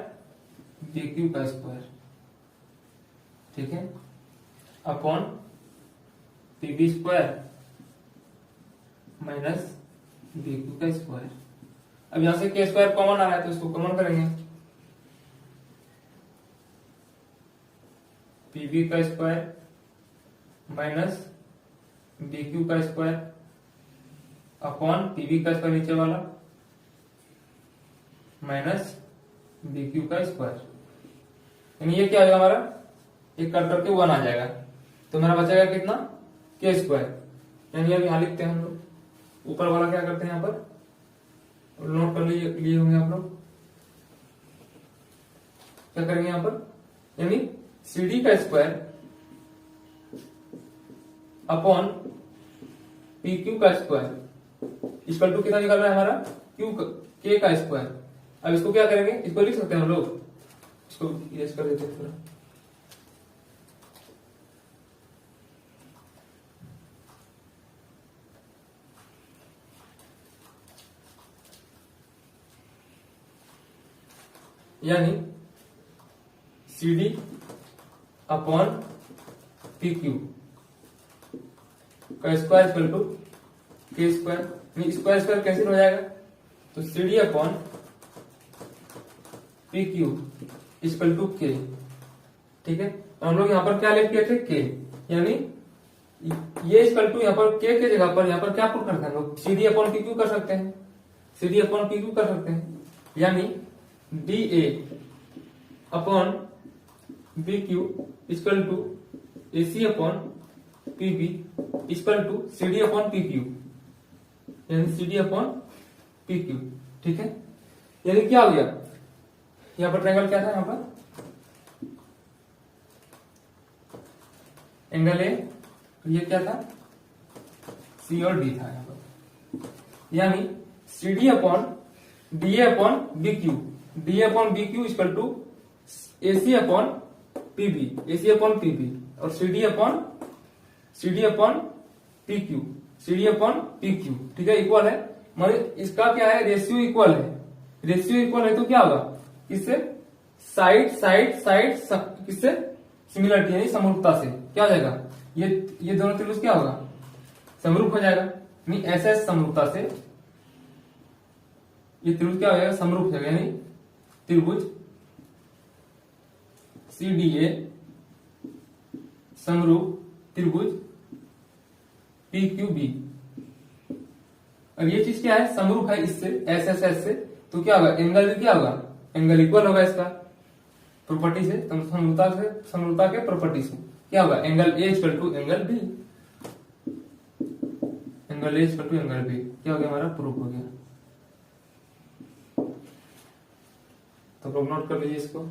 S1: B Q का स्क्वायर, ठीक है, upon PB square minus B Q का स्क्वायर। अब यहां से के स्क्वायर कॉमन आ रहा है तो इसको कॉमन करेंगे, पीबी का स्क्वायर माइनस बी क्यू का स्क्वायर अपॉन पीबी का स्क्वायर नीचे वाला माइनस बी क्यू का स्क्वायर, यानी ये क्या आएगा हमारा, एक कर करके 1 आ जाएगा तो मेरा बचेगा कितना, के स्क्वायर। यानी अब यहां लिखते हैं हम लोग, ऊपर वाला क्या करते हैं यहाँ पर नोट कर लिए होंगे आप लोग, क्या करेंगे यहाँ पर, यानी सी डी का स्क्वायर अपॉन पी क्यू का स्क्वायर इक्वल टू कितना निकल रहा है हमारा, क्यू के का स्क्वायर। अब इसको क्या करेंगे, इसको लिख सकते हैं हम लोग, इसको इरेज कर देते हैं थोड़ा, यानी C D upon P Q का square equal to K square, square square cancel हो जाएगा तो C D upon P Q equal to K, ठीक है। हम लोग यहाँ पर क्या लिख किए थे, के, यानी ये इक्वल टू यहाँ पर के जगह पर यहाँ पर क्या पुट करते हैं लोग, C D upon P Q कर सकते हैं, C D upon P Q कर सकते हैं, यानी D A upon B Q equal to A C upon P B equal to C D upon P Q, यानी C D upon P Q, ठीक है। यानी क्या हो गया, यहाँ पर ट्रायंगल क्या था, यहाँ पर एंगल ए, ये क्या था, सी और डी था यहाँ पर, यानी C D upon D A upon B Q, D upon B Q equal to A C upon P B, A C upon P B और C D upon P Q, C D upon P Q, ठीक है, equal है। मतलब इसका क्या है, ratio equal है, ratio equal है तो क्या होगा, किससे, साइड साइड साइड किससे, सिमिलरिटी यानी समरूपता से क्या हो जाएगा, ये दोनों त्रिभुज क्या होगा, समरूप हो जाएगा, यानी ऐसे समरूपता से ये त्रिभुज क्या हो जाएगा, समरूप हो जाएगा, यानी त्रिभुज सी डी ए समरूप त्रिभुज पी क्यू बी। अब ये चीज क्या है, समरूप है इससे, एस एस एस से, तो क्या होगा, एंगल भी क्या होगा, एंगल इक्वल होगा इसका प्रॉपर्टी से, समरूपता के प्रॉपर्टी से क्या होगा, angle A equal to angle B, angle A equal to angle B, क्या हो गया हमारा, प्रूफ हो गया। तो लोग नोट कर लीजिए इसको,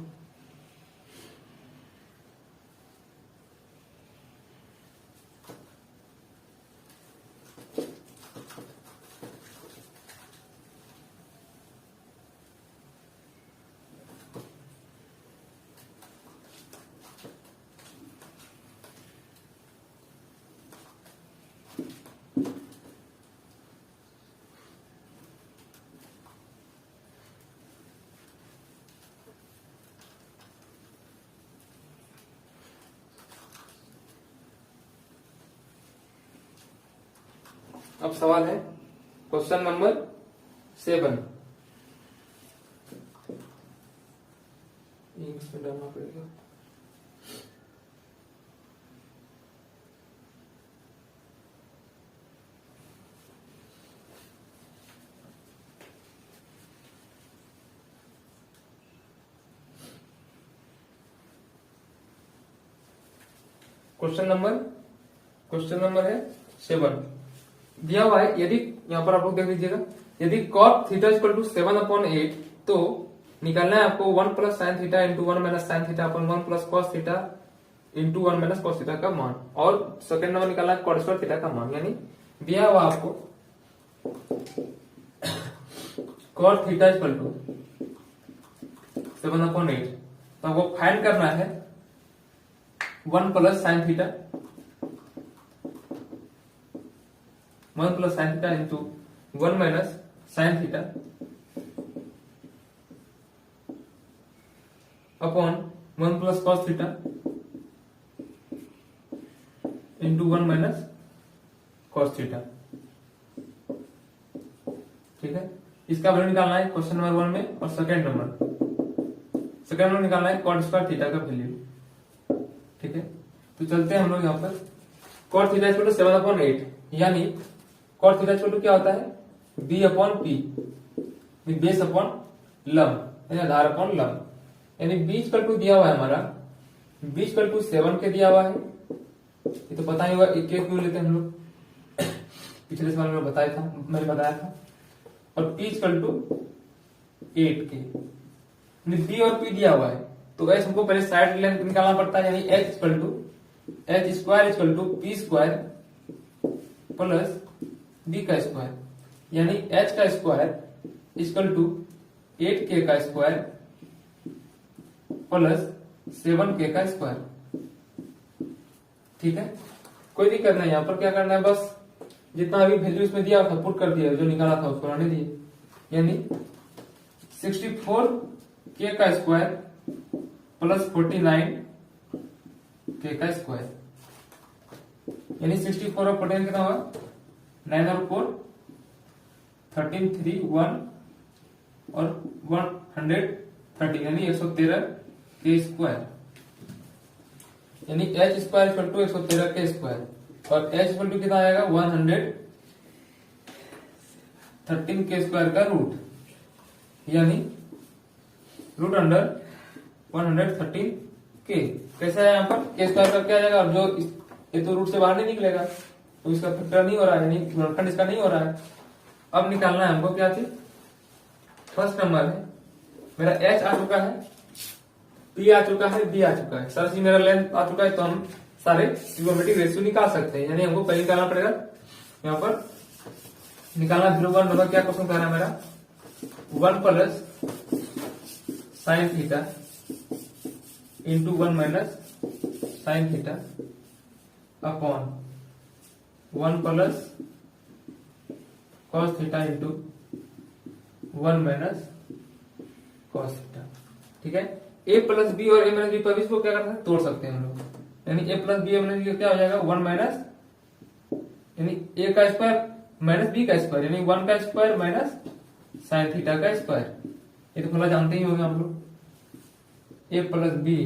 S1: अब सवाल है क्वेश्चन नंबर 7, इंग्लिश में डालना पड़ेगा। क्वेश्चन नंबर है 7 दिया हुआ है। यदि यहाँ पर आप लोग देख लीजिएगा, यदि cot थीटा इक्वल टू 7/8 तो निकालना है आपको 1 plus sine theta into 1 minus sine theta upon 1 plus cos theta into 1 minus cos theta का मान, और सेकंड नंबर निकालना है कॉट स्क्वायर थीटा का मान। यानी दिया हुआ आपको कॉट थीटा इक्वल टू 7/8 तो आपको फाइंड करना है 1 plus sine theta 1 plus sine theta into 1 minus sine theta upon 1 plus cos theta into 1 minus cos theta. ठीक है, इसका वैल्यू निकालना है क्वेश्चन नंबर 1 में, और सेकंड नंबर निकालना है कॉट स्क्वायर थीटा का वैल्यू। ठीक है, तो चलते हैं हम लोग यहाँ पर कॉट थीटा इक्वल टू 7/8 यानी कॉट थीटा इक्वल टू क्या होता है B upon P, base upon लंब यानी आधार अपॉन लंब। यानी बी इक्वल टू दिया हुआ है हमारा, बी इक्वल टू 7 के दिया हुआ है, ये तो पता ही होगा, एक केस क्यों लेते हैं हम लोग, पिछले सवाल में मैंने बताया था। और पी इक्वल टू 8 के, बी और पी दिया हुआ है तो एच हमको पहले साइड लेंथ निकालना पड़ता है, यानी H square equal to P square plus B का स्क्वायर, यानी एच का स्क्वायर इक्वल टू 8k का स्क्वायर प्लस 7k का स्क्वायर। ठीक है, कोई दिक्कत नहीं, यहाँ पर क्या करना है बस जितना अभी वैल्यू इसमें दिया था पुट कर दिया, जो निकाला था उसको रहने दिए, यानी 64k का स्क्वायर प्लस 49k का स्क्वायर, यानी 64 और 49 कितना होगा 9 और 4 13 3 1 और 130 यानी 113 के स्क्वायर, यानी एच स्क्वायर इक्वल टू 113 के स्क्वायर, और एच इक्वल टू कितना आएगा 113 के स्क्वायर का रूट, यानी रूट अंडर 113 के। कैसा है यहाँ पर के स्क्वायर करके आ जाएगा, और जो ये तो रूट से बाहर नहीं निकलेगा तो इसका फैक्टर नहीं हो रहा है, यानी गुणनखंड इसका नहीं हो रहा है। अब निकालना है हमको क्या चीज, फर्स्ट नंबर है मेरा एच आ चुका है, पी आ चुका है, बी आ चुका है, सर जी मेरा लेंथ आ चुका है, तो हम सारे ट्रिग्नोमेट्रिक रेशियो निकाल सकते हैं। यानी हमको पहले निकालना पड़ेगा यहाँ पर निकालना 0 1 नंबर क्या क्वेश्चन कह रहा है मेरा 1 plus sine theta into 1 minus sine theta upon 1 plus cos theta into 1 minus cos theta. ठीक है, ए प्लस बी और ए माइनस बी पर इसको क्या करना है तोड़ सकते हैं हम लोग, यानी A plus B A minus B क्या हो जाएगा 1 माइनस यानी ए का स्क्वायर माइनस बी का स्क्वायर, यानी 1 का स्क्वायर माइनस साइन थीटा का स्क्वायर। ये तो थोड़ा जानते ही होंगे हम लोग, A plus B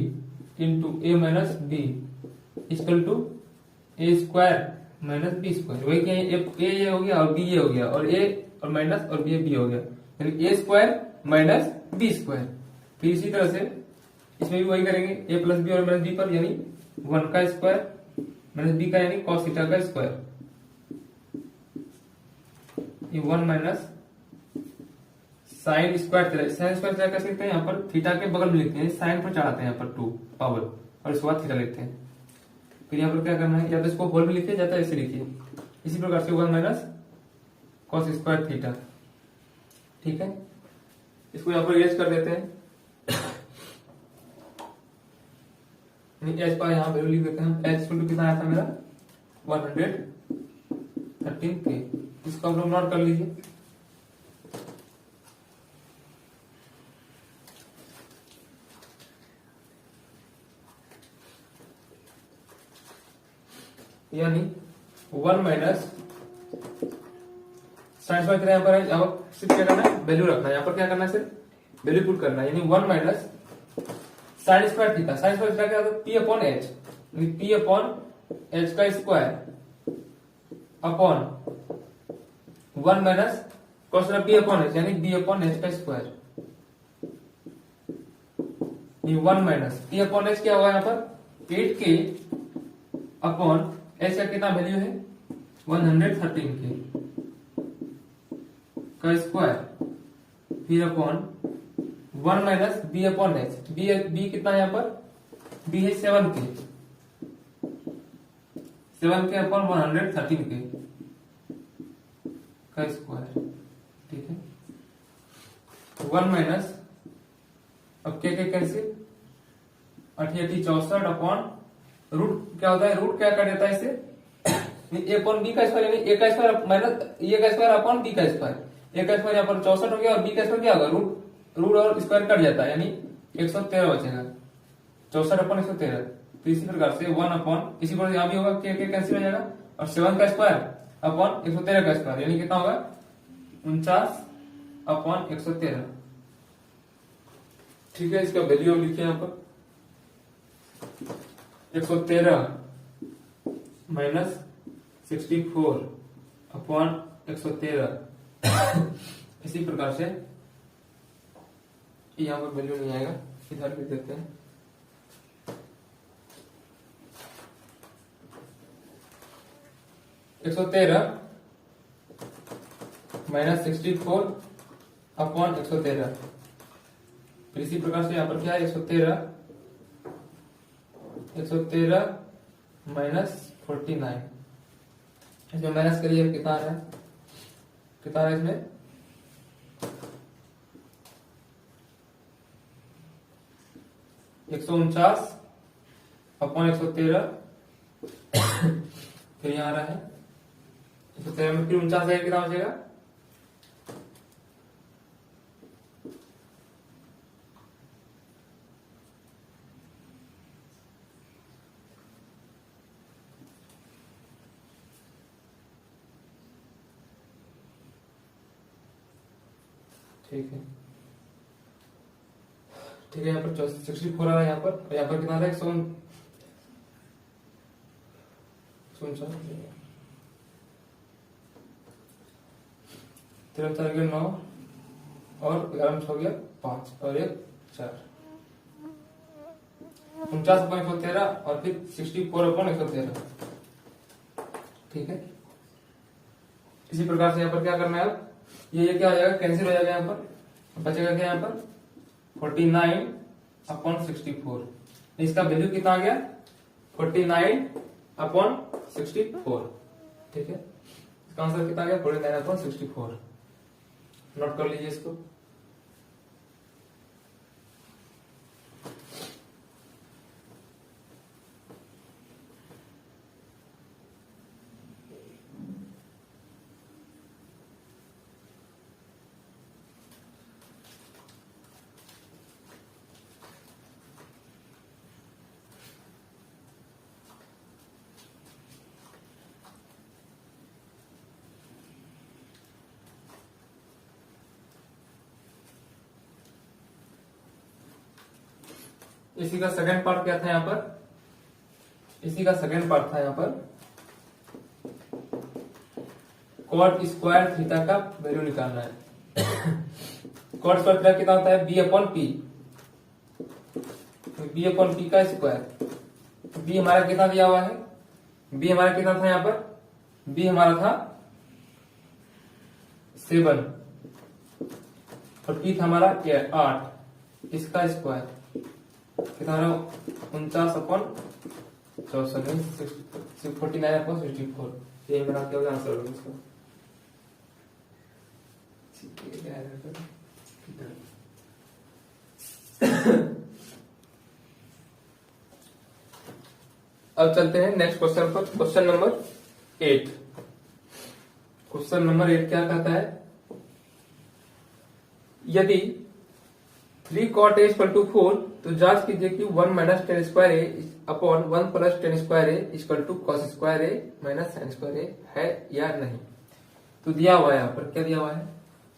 S1: into A minus B equal to A square minus B square. वही क्या ए ये हो गया और बी ये हो गया, और ए और माइनस और बी हो गया, यानी ए स्क्वायर माइनस बी स्क्वायर। फिर इसी तरह से इसमें भी वही करेंगे, ए प्लस बी और माइनस बी पर, यानी 1 का स्क्वायर माइनस बी का यानी कॉस थीटा का स्क्वायर, ये 1 minus sine square theta. Sine square theta कैसे लिखते हैं, यहाँ पर थीटा के बगल में लिखते हैं, साइन पर चढ़ाते हैं यहाँ पर 2 पावर, और इसके बाद थीटा लिखते हैं। फिर यहाँ पर क्या करना है, या तो इसको होल में लिखिए, जाता है ऐसे लिखिए, इसी प्रकार से 1 माइनस कॉस स्क्वायर थीटा। ठीक है, इसको यहाँ पर इरेज कर देते हैं, एच पर यहाँ वैल्यू लिख देते हैं, एच इक्वल टू कितना आया था मेरा 113 के। इसको आप लोग नोट कर लीजिए। यानी 1 माइनस साइन स्क्वायर कितना यहाँ पर है, यहाँ पर सिर्फ क्या करना है वैल्यू रखना है, यहाँ पर क्या करना है सिर्फ वैल्यू पुट करना है, यानी 1 minus sine square theta. Sine square theta क्या होता है P upon H, P upon H का square upon 1 minus cos B upon H, यानी बी अपॉन एच का square. 1 minus P upon H क्या होगा यहाँ पर 8k अपॉन एच का कितना वैल्यू है 113 के का स्क्वायर फिर upon 1 minus B upon H. B कितना है यहाँ पर, बी है 7 के अपॉन 113 के का स्क्वायर, ठीक है। 1 माइनस, अब के कैंसिल, 88 64 अपॉन रूट क्या होता है, रूट क्या कर देता है इसे, ए अपॉन बी का स्क्वायर, यानी ए का स्क्वायर माइनस ए का स्क्वायर अपॉन बी का स्क्वायर। ए का स्क्वायर यहाँ पर 64 हो गया और बी का स्क्वायर क्या होगा, रूट और स्क्वायर कट जाता है, यानी 113 बचेगा, 64 अपॉन 113। तो इसी प्रकार से 1 अपॉन, इसी प्रकार यहाँ भी होगा, के कैंसिल हो जाएगा, और 7 का स्क्वायर अपॉन 113 का स्क्वायर, यानी कितना होगा 49 अपॉन 113, ठीक है। इसका वैल्यू लिखिए यहाँ पर 113 माइनस 64 अपॉन 113। इसी प्रकार से यहाँ पर वैल्यू नहीं आएगा, इधर भी देते हैं। एक 113 माइनस 64 अपॉन 113। फिर इसी प्रकार से यहाँ पर क्या है, 113 माइनस 49, इसमें माइनस करिए, कितना है इसमें, एक 149 अपॉन 113। फिर यहाँ आ रहा है 113 में फिर 49 है, कितना बचेगा, ठीक है। यहाँ पर 64 आ रहा है, यहाँ पर कितना आ रहा है, 149 9 और 11 हो गया 5 और 1 4, 49 अपॉन 113 और फिर 64 अपॉन 113, ठीक है। इसी प्रकार से यहाँ पर क्या करना है, अब ये क्या हो जाएगा, कैंसिल हो जाएगा, यहाँ पर बचेगा क्या, यहाँ पर 49 अपॉन 64। इसका वैल्यू कितना आ गया, 49 अपॉन 64, ठीक है। इसका आंसर कितना आ गया, 49 अपॉन 64। नोट कर लीजिए इसको। इसी का सेकंड पार्ट क्या था यहाँ पर, कॉट स्क्वायर थीटा का वैल्यू निकालना है। कॉट स्क्वायर थीटा कितना होता है, बी अपॉन पी का स्क्वायर। बी हमारा कितना दिया हुआ है, बी हमारा कितना था यहाँ पर, बी हमारा था 7 और पी था हमारा 8, इसका स्क्वायर कितना, 49 अपॉन 64, 49 अपॉन 64। ये मेरा क्या होगा आंसर होगा इसका। अब चलते हैं नेक्स्ट क्वेश्चन पर, क्वेश्चन नंबर 8। क्वेश्चन नंबर 8 क्या कहता है, यदि 3 cot a इक्वल टू 4 तो जांच कीजिए कि 1 minus tan square A upon 1 plus tan square A equal to cos square A minus sine square A है या नहीं। तो दिया हुआ है यहाँ पर, क्या दिया हुआ है,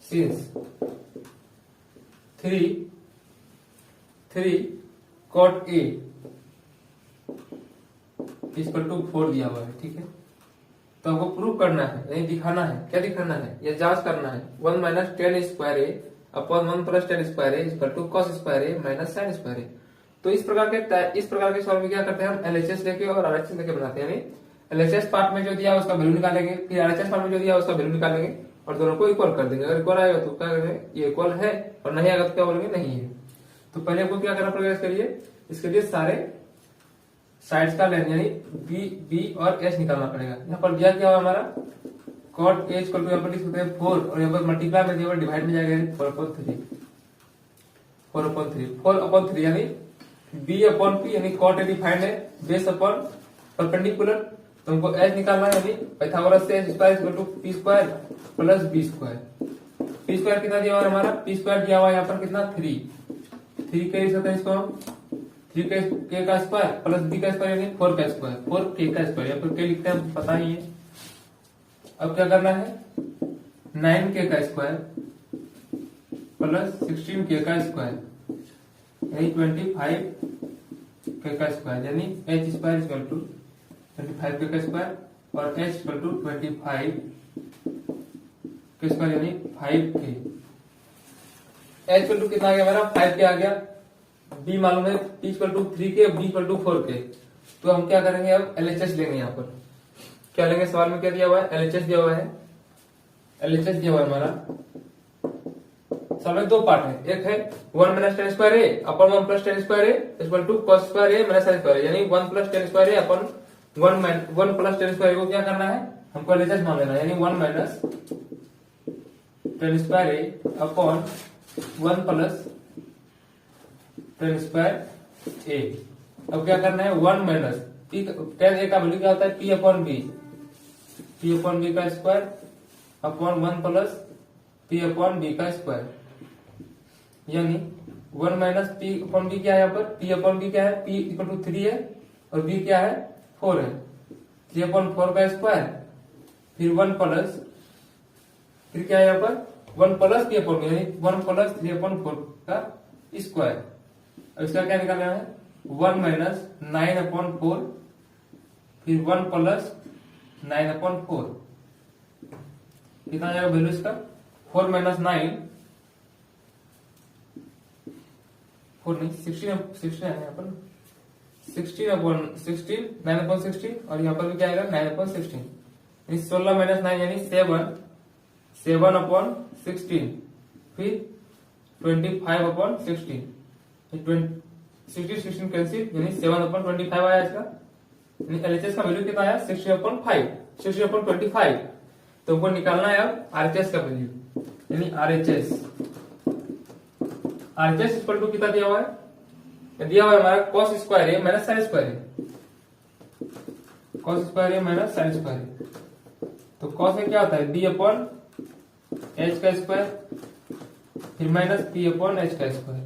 S1: since 3 cot a equal to 4 दिया हुआ है, ठीक है। तो हमको प्रूव करना है, यानी दिखाना है, क्या दिखाना है, या जांच करना है 1 minus tan square A upon 1 plus tan square A equal to cos square A minus sine square A. तो इस प्रकार के सवाल में क्या करते हैं हम, एलएचएस लेके और आरएचएस लेके बनाते हैं। यानी एलएचएस पार्ट में जो दिया उसका वैल्यू निकालेंगे, फिर आरएचएस पार्ट में जो दिया उसका वैल्यू निकालेंगे और दोनों को इक्वल कर देंगे। अगर इक्वल आएगा तो क्या करेंगे, ये इक्वल है, और नहीं आएगा तो क्या बोलेंगे, नहीं है। तो पहले आपको क्या करना पड़ेगा इसके लिए सारे साइड्स का लेंथ यानी बी और एच निकालना पड़ेगा। यहाँ पर दिया क्या हुआ हमारा कॉट एच को यहाँ पर लिख सकते हैं 4 और यहाँ पर मल्टीप्लाई में दिया डिवाइड में जाएगा 4/3 यानी बी अपॉन पी यानी कॉट ए डिफाइंड है बेस अपॉन परपेंडिकुलर। तो हमको एच निकालना है यानी पाइथागोरस से H square equal to P square plus B square. P square कितना दिया हुआ हमारा, पी स्क्वायर दिया हुआ यहाँ पर कितना 3 के लिख सकते हैं इसको हम 3 के का स्क्वायर प्लस बी का स्क्वायर यानी 4 का स्क्वायर 4 के का स्क्वायर। यहाँ पर के लिखते हैं पता ही है। अब क्या करना है 9 के का स्क्वायर प्लस 16 के का स्क्वायर यानी 25 के का स्क्वायर यानी एच स्क्वायर इक्वल टू 25 के का स्क्वायर और एच इक्वल टू 25 के स्क्वायर यानी 5 के। एच इक्वल टू कितना आ गया हमारा 5 के आ गया। बी मालूम है पी इक्वल टू 3 के, बी इक्वल टू 4 के। तो हम क्या करेंगे अब एलएचएस लेंगे। यहाँ पर क्या लेंगे, सवाल में क्या दिया हुआ है एलएचएस दिया हुआ है। एलएचएस दिया हुआ है हमारा सवाल में 2 पार्ट है, एक है 1 minus tan square A upon 1 plus tan square A equal to cos square A minus sine square यानी 1 plus tan square A upon 1 plus tan square को क्या करना है हमको एलएचएस मान लेना यानी 1 minus tan square A upon 1 plus tan square ए। अब क्या करना है 1 माइनस टेन ए का वैल्यू क्या होता है पी अपॉन बी का square upon 1 plus P upon B का स्क्वायर यानी 1 माइनस पी अपॉन बी क्या है यहाँ पर पी अपॉन बी क्या है पी इक्वल टू 3 है और बी क्या है 4 है 3 अपॉन 4 का स्क्वायर फिर 1 प्लस फिर क्या है यहाँ पर 1 प्लस पी अपॉन बी यानी 1 प्लस 3 अपॉन 4 का स्क्वायर। अब इसका क्या निकालना है 1 माइनस 9 अपॉन 4 फिर 1 प्लस 9 अपॉन 4 कितना आ जाएगा वैल्यू इसका 4 माइनस 9 4 नहीं 16 है यहाँ पर 16 अपॉन 16 9 अपॉन 16 और यहाँ पर भी क्या आएगा 9 अपॉन 16 यानी 16 माइनस 9 यानी 7 अपॉन 16 फिर 25 अपॉन 16 16 कैंसिल यानी 7 अपॉन 25 आया इसका यानी एलएचएस का वैल्यू कितना आया 60 अपॉन 25 तो हमको निकालना है अब आरएचएस का वैल्यू यानी आरएचएस इक्वल टू कितना दिया हुआ है हमारा कॉस स्क्वायर है माइनस साइन स्क्वायर है कॉस स्क्वायर है माइनस साइन स्क्वायर है। तो कॉस में क्या होता है बी अपॉन एच का स्क्वायर फिर माइनस पी अपॉन एच का स्क्वायर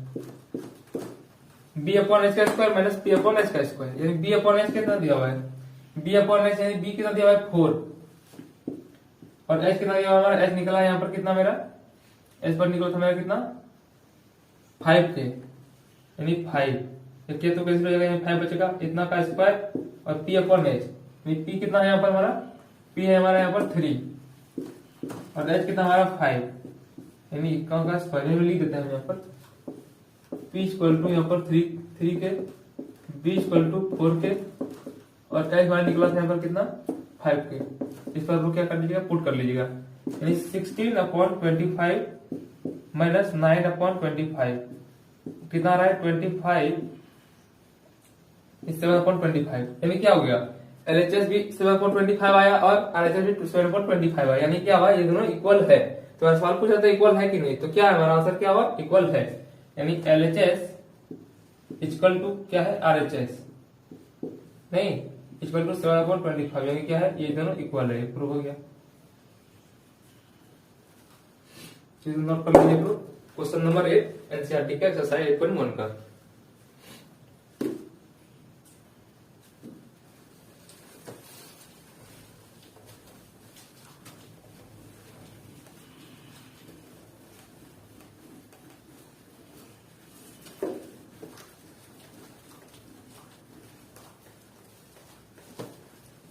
S1: बी अपॉन एच का square minus P upon H का स्क्वायर यानी बी अपॉन एच कितना दिया हुआ है बी अपॉन एच यानी बी कितना दिया हुआ है 4 और एच कितना दिया हुआ हमारा एच निकला यहाँ पर कितना मेरा एच पर निकला था मेरा कितना 5 के यानी 5 के तो कैसे हो जाएगा यहाँ 5 बचेगा इतना का स्क्वायर और पी अपॉन एच पी कितना है यहाँ पर हमारा पी है हमारा यहाँ पर 3 और एच कितना हमारा 5 यानी कौन का स्क्वायर लिख देते हैं यहाँ पर पी इक्वल टू यहाँ पर 3 के बी इक्वल टू 4 के और एच हमारा निकला था यहाँ पर कितना 5 के। इस पर क्या कर लीजिएगा पुट कर लीजिएगा यानी 16 अपॉन 25 माइनस 9 अपॉन 25 कितना आ रहा है 25 7 अपॉन 25 यानी क्या हो गया एलएचएस भी 7 अपॉन 25 आया और आरएचएस भी 7 अपॉन 25 आया यानी क्या हुआ ये दोनों इक्वल है। तो सवाल पूछ रहा था इक्वल है कि नहीं तो क्या है हमारा आंसर क्या हुआ इक्वल है यानी एलएचएस इक्वल टू क्या है आरएचएस नहीं इक्वल टू 7 अपॉन 25 यानी क्या है ये दोनों इक्वल है प्रूव हो गया। नोट कर लीजिए प्रूफ क्वेश्चन नंबर 8 एनसीईआरटी का एक्सरसाइज 8.1 का।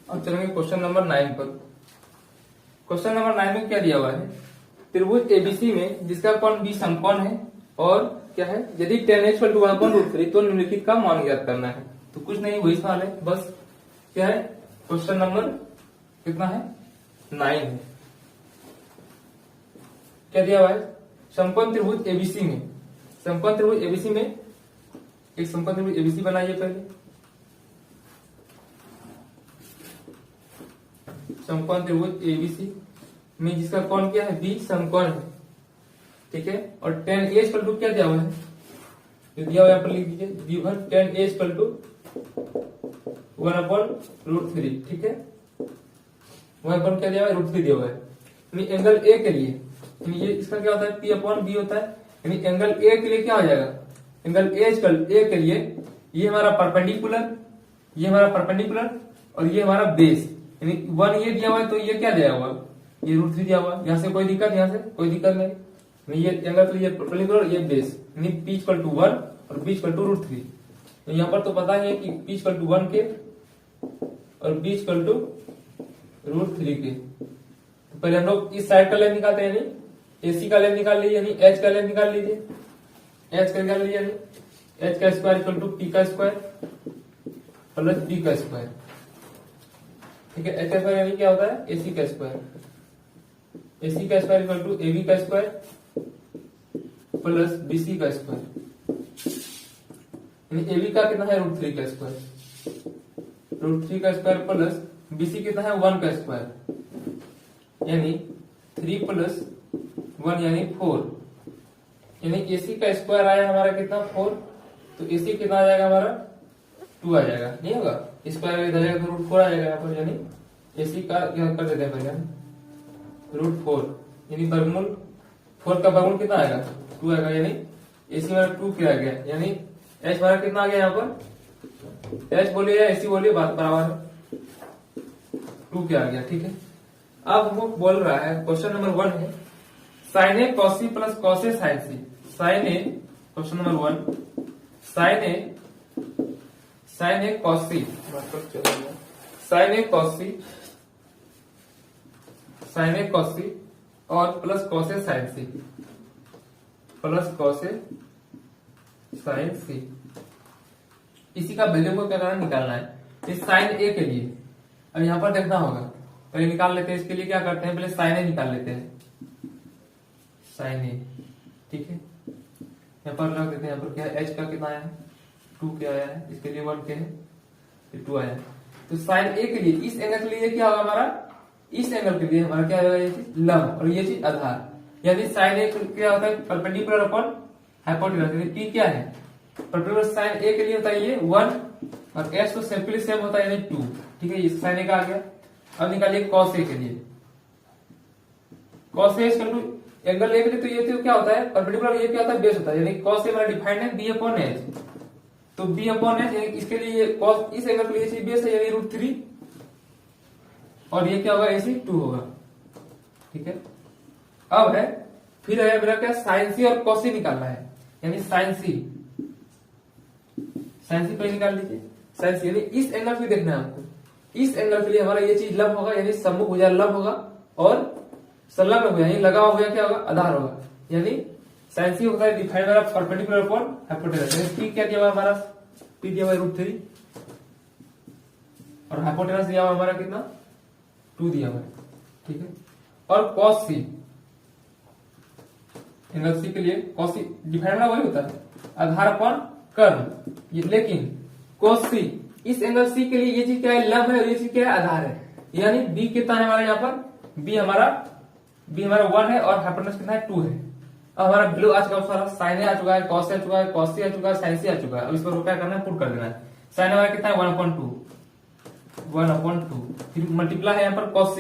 S1: अब चलेंगे क्वेश्चन नंबर 9 पर। क्वेश्चन नंबर 9 में क्या दिया हुआ है त्रिभुज एबीसी में जिसका कोण बी समकोण है और क्या है यदि tan h = 1/√3 तो निम्नलिखित का मान ज्ञात करना है। तो कुछ नहीं वही सवाल है बस क्या है क्वेश्चन नंबर कितना है 9 है। क्या दिया हुआ है, समकोण त्रिभुज एबीसी में, समकोण त्रिभुज एबीसी में एक समकोण त्रिभुज एबीसी बनाइए पहले। समकोण त्रिभुज एबीसी में जिसका कोण क्या है, बी समकोण है, ठीक है। और tan a इक्वल टू क्या दिया हुआ है, जो दिया हुआ है यहाँ पर लिख दीजिए, विभव tan a इक्वल टू 1/√3, ठीक है। वहां पर क्या दिया हुआ है, √3 दिया हुआ है। यानी एंगल ए के लिए, यानी ये इसका क्या होता है, P/B होता है। यानी एंगल ए के लिए क्या हो जाएगा, एंगल ए के लिए ये हमारा परपेंडिकुलर, ये हमारा परपेंडिकुलर और ये हमारा बेस, यानी 1 ये दिया हुआ है तो ये क्या दिया हुआ, ये √3 दिया हुआ है। यहाँ से कोई दिक्कत, यहाँ से कोई दिक्कत नहीं, ये एंगल तो ये परपेंडिकुलर, ये बेस, यानी P = 1 और B = √3। यहाँ पर तो पता है कि P = 1 के और B = √3 के। तो पहले हम लोग इस साइड का लेंथ निकालते हैं, यानी AC का लेंथ निकाल लीजिए, यानी H का लेंथ निकाल लीजिए, H का निकाल लीजिए, यानी H का स्क्वायर = P का स्क्वायर प्लस B का स्क्वायर, ठीक है। H का स्क्वायर यानी क्या होता है, AC का स्क्वायर, AC का स्क्वायर = AB का स्क्वायर प्लस BC का स्क्वायर, यानी AB का कितना है, √3 का स्क्वायर, √3 का स्क्वायर प्लस BC कितना है, 1 का स्क्वायर, यानी 3 + 1 यानी 4, यानी AC का स्क्वायर आया हमारा कितना, 4, तो AC कितना आ जाएगा हमारा, 2 आ जाएगा, नहीं होगा, स्क्वायर इधर जाएगा तो √4 आ जाएगा यहाँ पर। यानी AC का कर देते हैं पहले √4, यानी वर्गमूल 4 का वर्गमूल कितना आएगा, 2 आएगा, यानी AC हमारा 2 क्या आ गया, यानी H हमारा कितना आ गया यहाँ पर, H बोलिए या AC बोलिए बात बराबर है, 2 क्या आ गया, ठीक है। अब वो बोल रहा है, क्वेश्चन नंबर 1 है sin A cos C plus cos A sin C, sin A, question number 1, sin A cos C, sin A cos C, sin A cos C और plus cos A sin C, plus cos A sin C, इसी का value को क्या करना, निकालना है। इस sin A के लिए अब यहाँ पर देखना होगा, पहले निकाल लेते हैं। इसके लिए क्या करते हैं, पहले sin A निकाल लेते हैं, sin A, ठीक है। यहाँ पर रख देते हैं, यहाँ पर क्या है, H का कितना आया है, 2 के आया है, इसके लिए 1 के है, 2 आया है। तो sin A के लिए इस एंगल के लिए क्या होगा हमारा, इस एंगल के लिए हमारा क्या होगा, ये चीज लंब और ये चीज आधार, यानी sin A क्या होता है, परपेंडिकुलर अपॉन हाइपोटेनस, यानी P क्या है, परपेंडिकुलर sin A के लिए होता है ये 1 और S तो सिंपली सेम होता है, यानी 2, ठीक है। ये sin A का आ गया। अब निकालिए cos A के लिए, cos A एंगल A के लिए तो ये तो क्या होता है, परपेंडिकुलर, ये क्या होता है, बेस होता है, यानी cos A हमारा डिफाइंड है B/H, तो B/H यानी इसके लिए cos, इस एंगल के लिए बेस है, यानी √3 और ये क्या होगा, AC 2 होगा, ठीक है। अब है फिर है मेरा क्या, sin C और cos C निकालना है, यानी sin C पे निकाल लीजिए, sin C, यानी इस एंगल पे देखना है आपको, इस एंगल के लिए हमारा ये चीज लंब होगा, यानी सम्मुख भुजा लंब होगा और संलग्न भुजा यानी लगा हुआ क्या होगा, आधार होगा, यानी sin C होता है डिफाइंड हमारा परपेंडिकुलर अपॉन हाइपोटेनस, यानी P क्या दिया हुआ हमारा, P दिया हुआ है √3 और हाइपोटेनस दिया हुआ हमारा कितना, 2 दिया हुआ है, ठीक है। और cos C, एंगल C के लिए cos C डिफाइंड वही होता है, आधार अपॉन कर्ण, ये लेकिन cos C इस एंगल C के लिए ये चीज क्या है, लंब है और ये चीज क्या है, आधार है, यानी B कितना है हमारा यहाँ पर, B हमारा 1 है और हाइपोटेनस कितना है, 2 है। अब हमारा वैल्यू आ चुका है, सारा sin A आ चुका है, cos A आ चुका है, cos C आ चुका है, sin C आ चुका है। अब इसको क्या करना है, पुट कर देना है। sin हमारा कितना है, 1/2, फिर मल्टीप्लाई है यहाँ पर cos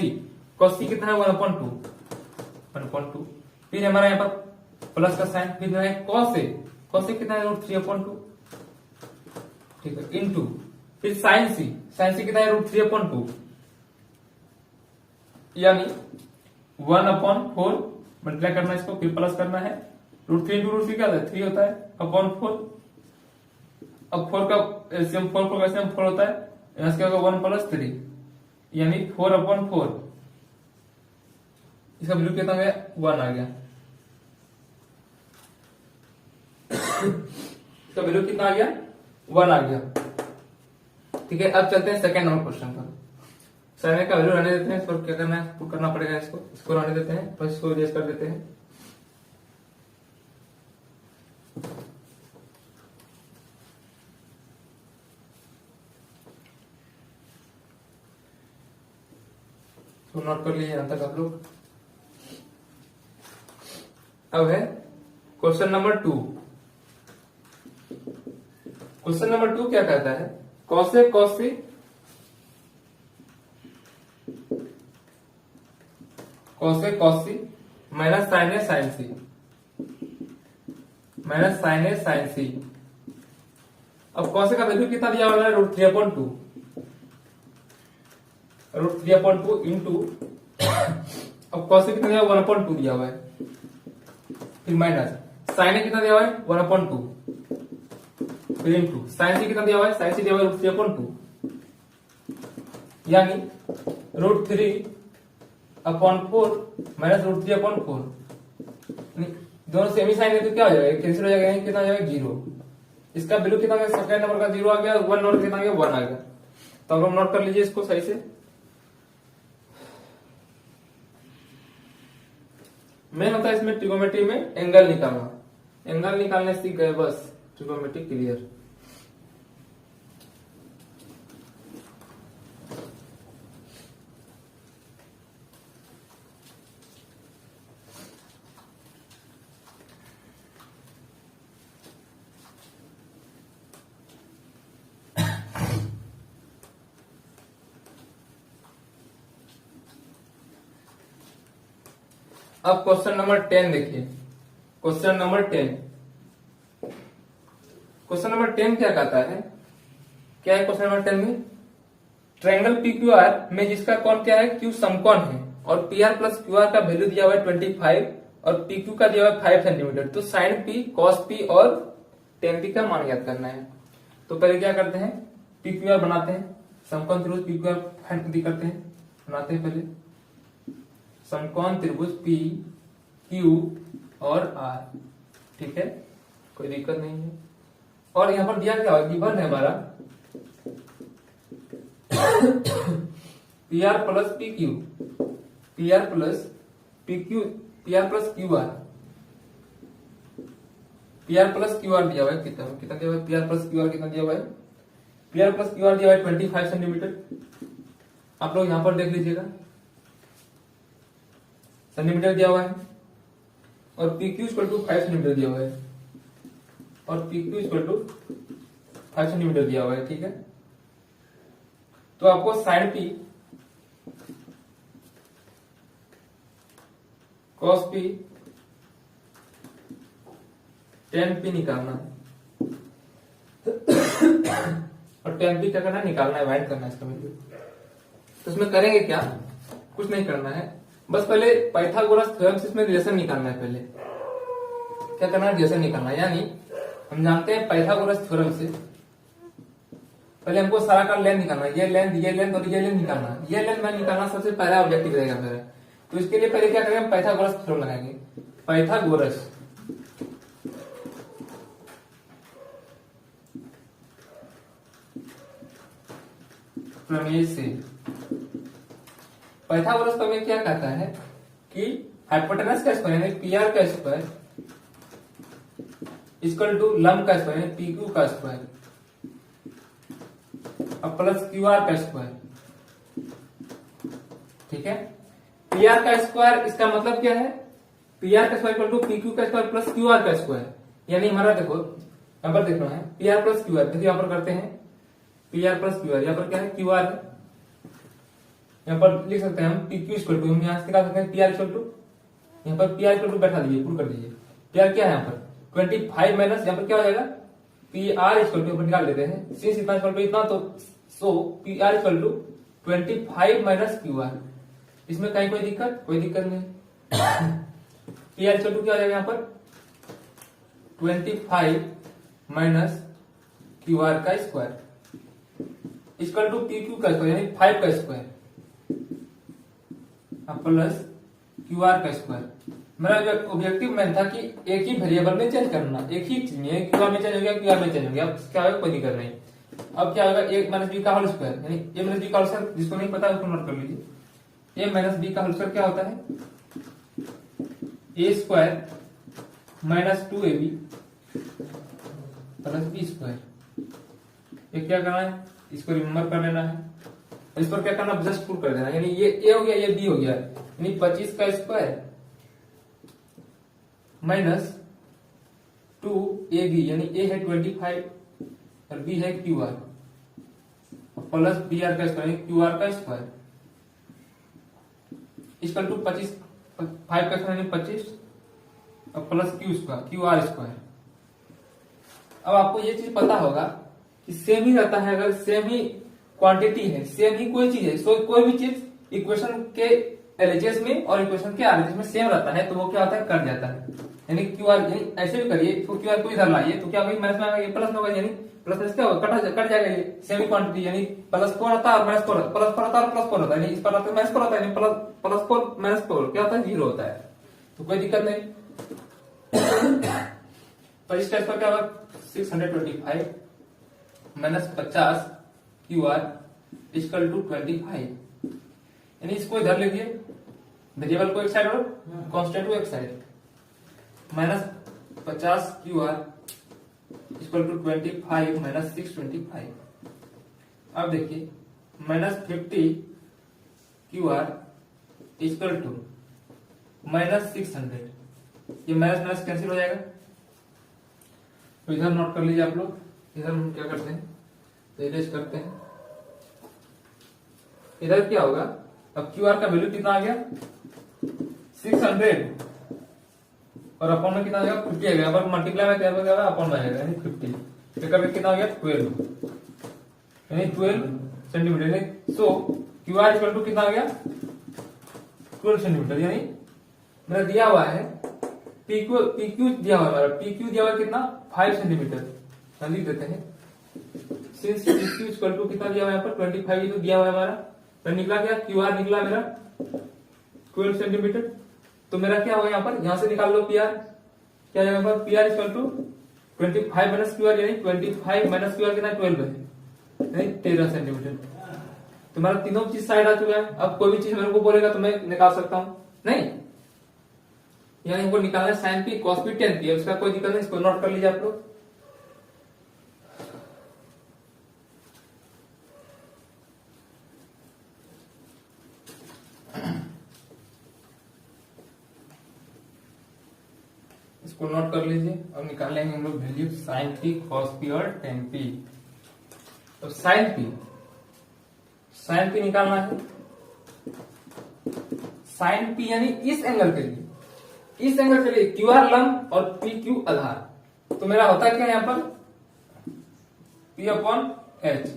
S1: C कितना है, 1/2, फिर हमारा यहाँ पर प्लस का साइन, फिर है cos A कितना है, √3/2, ठीक है, इनटू फिर sin C कितना है, √3/2, यानी 1/4 मल्टीप्लाई करना है, इसको फिर प्लस करना है, √3 इंटू √3 क्या होता है, 3 होता है, अपॉन 4, अब 4 का एलसीएम 4 का एलसीएम 4 होता है, यहाँ से क्या होगा, 1 + 3, यानी 4/4, इसका वैल्यू कितना गया, 1 आ गया, इसका वैल्यू कितना आ गया, 1 आ गया, ठीक है। अब चलते हैं सेकंड नंबर क्वेश्चन पर। साइन ए का वैल्यू रहने देते हैं। इस पर क्या करना है, पुट करना पड़ेगा, इसको रहने देते हैं, बस इसको इरेज कर देते हैं। तो नोट कर लीजिए यहां तक आप लोग। अब है क्वेश्चन नंबर 2। क्वेश्चन नंबर 2 क्या कहता है, cos A cos C minus sign A sign C minus sign A sign सी। अब कॉस ए का वैल्यू कितना दिया हुआ है, √3/2 √3/2 इंटू, अब कॉस ए कितना दिया हुआ है, 1/2 दिया हुआ है, फिर माइनस साइन ए कितना दिया हुआ है, 1/2, फिर इंटू साइन सी कितना दिया हुआ है, साइन सी दिया हुआ है √3/2, यानी √3/4 माइनस √3/4। दोनों सेमी साइन है तो क्या हो जाएगा, कैंसिल हो जाएगा, कितना हो जाएगा 0। इसका वैल्यू कितना है, सेकंड नंबर का 0 आ गया, 1 नंबर कितना आ गया, 1 आ गया। तो अब हम नोट कर लीजिए इसको सही से। मेन होता है इसमें ट्रिगोनोमेट्री में एंगल निकालना, एंगल निकालने सीख गए बस, ट्रिगोनोमेट्री क्लियर। अब क्वेश्चन नंबर 10 देखिए। क्वेश्चन नंबर 10 क्या कहता है, क्या है क्वेश्चन नंबर 10 में, ट्रायंगल PQR में जिसका कोण क्या है, Q समकोण है, और PR प्लस QR का वैल्यू दिया हुआ है 25 और PQ का दिया हुआ है 5 सेंटीमीटर। तो साइन P, cos P और tan P का मान ज्ञात करना है। तो पहले क्या करते हैं, PQR बनाते हैं, समकोण त्रिभुज PQR करते हैं, बनाते हैं पहले समकोण त्रिभुज P, Q और R, ठीक है, कोई दिक्कत नहीं है। और यहां पर दिया क्या है, गिवन है हमारा PR plus PQ, PR plus PQ, PR plus QR, PR plus QR दिया हुआ है, कितना दिया हुआ है, PR प्लस QR कितना दिया हुआ है, PR प्लस QR दिया हुआ है 25 सेंटीमीटर। आप लोग यहां पर देख लीजिएगा, सेंटीमीटर दिया हुआ है, और PQ इक्वल टू 5 सेंटीमीटर दिया हुआ है, और PQ इक्वल टू 5 सेंटीमीटर दिया हुआ है, ठीक है। तो आपको sign P cos P tan P निकालना है, और tan P क्या करना है, निकालना है, फाइंड करना है इसका वैल्यू। तो इसमें करेंगे क्या, कुछ नहीं करना है, बस पहले पाइथागोरस थ्योरम से इसमें रिलेशन निकालना है। पहले क्या करना है, रिलेशन निकालना है, यानी हम जानते हैं पाइथागोरस थ्योरम से पहले हमको सारा का लेंथ निकालना है, ये लेंथ और ये लेंथ निकालना है। ये लेंथ में निकालना सबसे पहला ऑब्जेक्टिव रहेगा मेरा। तो इसके लिए पहले क्या करेंगे, पाइथागोरस थ्योरम लगाएंगे। पाइथागोरस प्रमेय से, पाइथागोरस प्रमेय क्या कहता है कि हाइपोटेनस का स्क्वायर यानी PR का स्क्वायर इक्वल टू लंब का स्क्वायर यानी PQ का स्क्वायर और प्लस QR का स्क्वायर, ठीक है। PR का स्क्वायर, इसका मतलब क्या है, PR का स्क्वायर इक्वल टू PQ का स्क्वायर प्लस QR का स्क्वायर, यानी हमारा देखो यहाँ पर देखना है PR प्लस QR, देखिए यहाँ पर करते हैं PR प्लस QR, यहाँ पर क्या है QR है, यहाँ पर लिख सकते हैं हम PQ इक्वल टू, हम यहाँ से निकाल सकते हैं PR इक्वल टू, यहाँ पर PR इक्वल टू बैठा दीजिए, पुट कर दीजिए। PR क्या है यहाँ पर 25 माइनस, यहाँ पर क्या हो जाएगा PR इक्वल टू, निकाल लेते हैं, सिंस इतना इक्वल टू इतना, तो so PR equal to 25 minus QR। इसमें कहीं कोई दिक्कत नहीं। PR इक्वल टू क्या हो जाएगा यहाँ पर 25 माइनस QR का स्क्वायर इक्वल टू PQ का स्क्वायर यानी 5 का स्क्वायर प्लस QR का स्क्वायर। मेरा ऑब्जेक्टिव मैन था कि एक ही वेरिएबल में चेंज करना, एक ही चीज है, QR में चेंज हो गया, QR में चेंज हो गया, क्या होगा कोई दिक्कत नहीं। अब क्या होगा ए माइनस बी का होल स्क्वायर, यानी ए माइनस बी का होल स्क्वायर, जिसको नहीं पता उसको नोट कर लीजिए। ए माइनस बी का होल स्क्वायर क्या होता है, A square minus 2ab plus B square. ये क्या करना है, इसको रिमेम्बर कर लेना है, इस पर क्या करना, जस्ट पुट कर देना, यानी ये ए हो गया, ये बी हो गया, यानी 25 का स्क्वायर माइनस 2ab, यानी ए है 25 और बी है QR, प्लस बी आर का स्क्वायर, QR का स्क्वायर इक्वल टू 25, 5 का स्क्वायर 25 और प्लस QR स्क्वायर। अब आपको ये चीज पता होगा कि सेम ही रहता है, अगर सेम ही क्वांटिटी है, सेम ही कोई चीज है, सो कोई भी चीज इक्वेशन के एलएचएस में और इक्वेशन के आरएचएस में सेम रहता है तो वो क्या होता है, कट जाता है। यानी QR, यानी ऐसे भी करिए तो QR को इधर लाइए तो क्या होगा, माइनस में आएगा, ये प्लस में होगा, यानी प्लस में क्या होगा, कट जाएगा, ये सेम ही क्वांटिटी, यानी +4 आता है और -4, +4 आता है और +4 होता है, यानी इस पर आता है -4 होता है, +4 -4 क्या होता है, 0 होता है, तो कोई दिक्कत नहीं। तो इसका स्क्वायर क्या होगा, 625 माइनस 50 QR इक्वल टू 25, यानी इसको इधर लिखिए, वेरिएबल को एक साइड और कांस्टेंट को एक side, minus 50 QR equal to 25 minus 625। अब देखिए minus 50 QR equal to minus 600, ये माइनस माइनस कैंसिल हो जाएगा, तो इधर नोट कर लीजिए आप लोग। इधर हम क्या करते हैं, तो इरेज करते हैं, इधर क्या होगा, अब QR का वैल्यू कितना आ गया 600 और अपॉन में कितना आ गया 50 आ गया, पर मल्टीप्लाई में क्या होगा, अपॉन में आएगा, यानी 50, तो करके कितना आ गया 12, यानी 12 centimetre. So QR equal to कितना आ गया 12 सेंटीमीटर, यानी मेरा दिया हुआ है PQ दिया हुआ है, हमारा PQ दिया हुआ है कितना 5 सेंटीमीटर, लिख देते हैं, सिंस PQ इक्वल टू कितना दिया हुआ है यहाँ पर 25 तो दिया हुआ है हमारा, तो निकला क्या, QR निकला मेरा 12 सेंटीमीटर, तो मेरा क्या होगा यहाँ पर, यहां से निकाल लो PR, क्या जाएगा यहाँ पर, PR equal to 25 minus QR, यानी 25 माइनस QR कितना 12 है, यानी 13 सेंटीमीटर। तो मेरा तीनों चीज साइड आ चुका है, अब कोई भी चीज मेरे को बोलेगा तो मैं निकाल सकता हूं, नहीं, यानी इनको निकालना है sin P cos P tan P, उसका कोई दिक्कत नहीं, इसको नोट कर लीजिए आप लोग। इसको नोट कर लीजिए और निकालेंगे हम लोग value sin P cos P और tan P। तो sin P निकालना है, sin P यानी इस एंगल के लिए, इस एंगल के लिए QR लंब और PQ आधार, तो मेरा होता है क्या यहाँ पर P अपॉन H।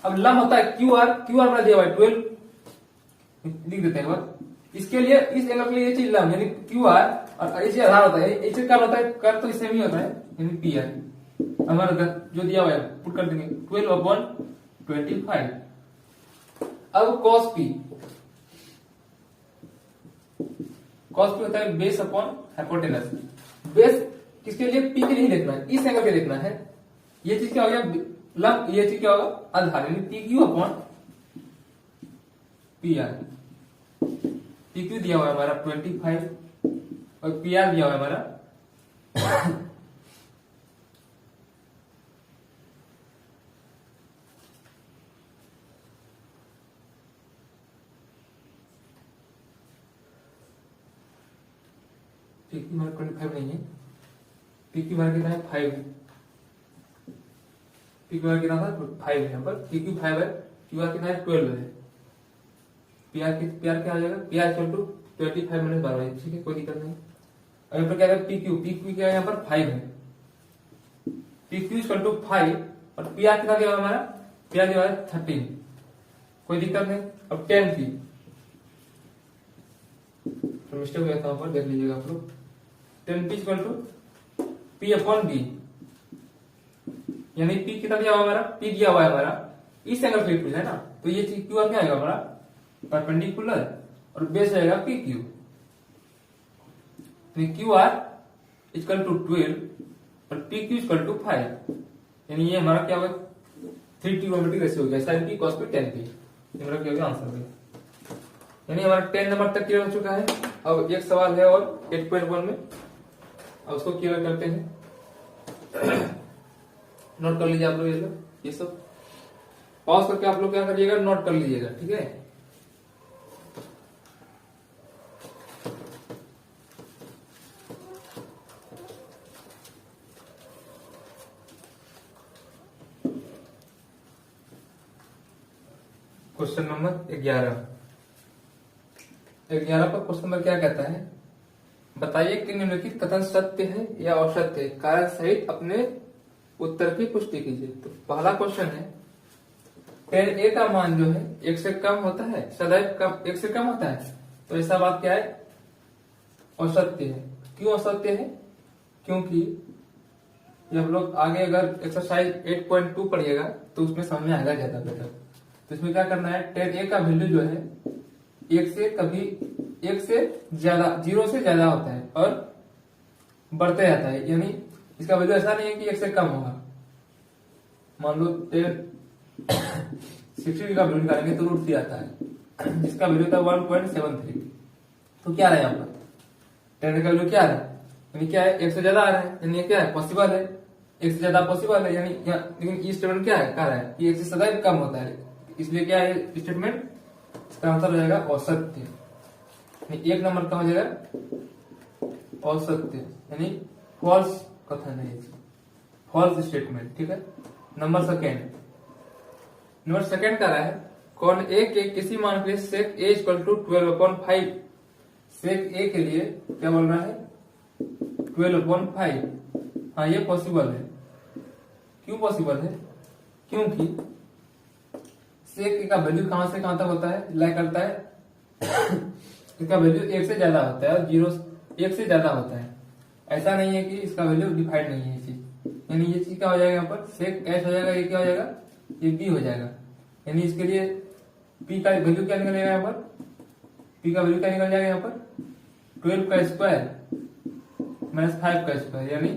S1: अब लंब होता है QR मेरा दिया हुआ है 12, लिख देते हैं, इसके लिए इस एंगल के लिए ये चीज लंब यानी QR और ये आधार होता है, ये चीज क्या होता है, कर तो इससे भी होता है, यानी PR हमारा जो दिया हुआ है पुट कर देंगे 12 अपॉन 25। अब cos P होता है बेस अपॉन हाइपोटेनस, बेस किसके लिए, P के लिए देखना है, इस एंगल के देखना है, ये चीज क्या हो गया लंब, ये चीज क्या होगा आधार, यानी PQ अपॉन PR। PQ दिया हुआ है हमारा 25 और PR दिया हुआ है हमारा PQ हमारा 25 नहीं है, PQ हमारा कितना है 5 है, PQ हमारा कितना था 5 है, यहाँ पर PQ 5 है, QR कितना है 12 है, PR क्या आ जाएगा, PR इक्वल टू 25 माइनस 12, ठीक है कोई दिक्कत नहीं। अब यहाँ पर क्या है PQ क्या है, यहाँ पर 5 है, PQ इक्वल टू 5 और PR कितना दिया हुआ हमारा, PR दिया हुआ है 13, कोई दिक्कत नहीं। अब 10P तो मिस्टेक हो गया था, वहां पर देख लीजिएगा आप लोग, 10P equal to P upon B, यानी P कितना दिया हुआ हमारा, P दिया हुआ है हमारा इस एंगल पे है ना, तो ये चीज QR क्या आएगा हमारा परपेंडिकुलर और बेस रहेगा PQ, QR इक्वल टू 12 और PQ इक्वल टू 5, यानी ये हमारा क्या होगा 3 ट्रिग्नोमेट्रिक रेशियो हो गया, sin p cos p tan p। ये मेरा क्या हो गया आंसर हो गया। यानी हमारा 10 नंबर तक क्लियर हो चुका है। अब एक सवाल है और 8.1 में, अब उसको क्लियर करते हैं। नोट कर लीजिए आप लोग ये सब पॉज करके आप लोग क्या करिएगा, नोट कर लीजिएगा, ठीक है। क्वेश्चन नंबर 11 पर क्वेश्चन नंबर क्या कहता है, बताइए कि निम्नलिखित कथन सत्य है या असत्य है, कारण सहित अपने उत्तर की पुष्टि कीजिए। तो पहला क्वेश्चन है, tan a का मान जो है 1 से कम होता है, सदैव कम 1 से कम होता है। तो ऐसा बात क्या है, असत्य है। क्यों असत्य है, क्योंकि जब लोग आगे अगर एक्सरसाइज 8.2 पढ़िएगा तो उसमें समझ में आएगा ज्यादा बेटर। तो इसमें क्या करना है, tan a का वैल्यू जो है 1 से ज्यादा, 0 से ज्यादा होता है और बढ़ते जाता है। यानी इसका वैल्यू ऐसा नहीं है कि 1 से कम होगा। मान लो 60 का वैल्यू निकालेंगे तो √3 आता है, जिसका वैल्यू था 1.73। तो क्या आ रहा है यहाँ पर, tan का वैल्यू क्या आ रहा है, यानी क्या है 1 से ज्यादा आ रहा है, यानी क्या है पॉसिबल है, 1 से ज्यादा पॉसिबल है। यानी लेकिन ये स्टेटमेंट क्या है, कह रहा है कि 1 से सदैव कम होता है, इसलिए क्या है स्टेटमेंट, इसका आंसर हो जाएगा असत्य। 1 नंबर का हो जाएगा असत्य, यानी फॉल्स कथन है, फॉल्स स्टेटमेंट, ठीक है। नंबर सेकेंड कह रहा है, कौन ए के किसी मान के लिए sec a = 12/5, sec a के लिए क्या बोल रहा है 12/5। हाँ ये पॉसिबल है। क्यों पॉसिबल है, क्योंकि sec a का वैल्यू कहां से कहां तक होता है, लाइक करता है इसका वैल्यू 1 से ज्यादा होता है और 1 से ज्यादा होता है। ऐसा नहीं है कि इसका वैल्यू डिफाइंड नहीं है ये चीज, यानी ये चीज क्या हो जाएगा यहाँ पर sec h हो जाएगा, ये क्या हो जाएगा, ये b हो जाएगा। यानी इसके लिए p का वैल्यू क्या निकलेगा, यहाँ पर p का वैल्यू क्या निकल जाएगा, यहाँ पर 12 का स्क्वायर -5 का स्क्वायर, यानी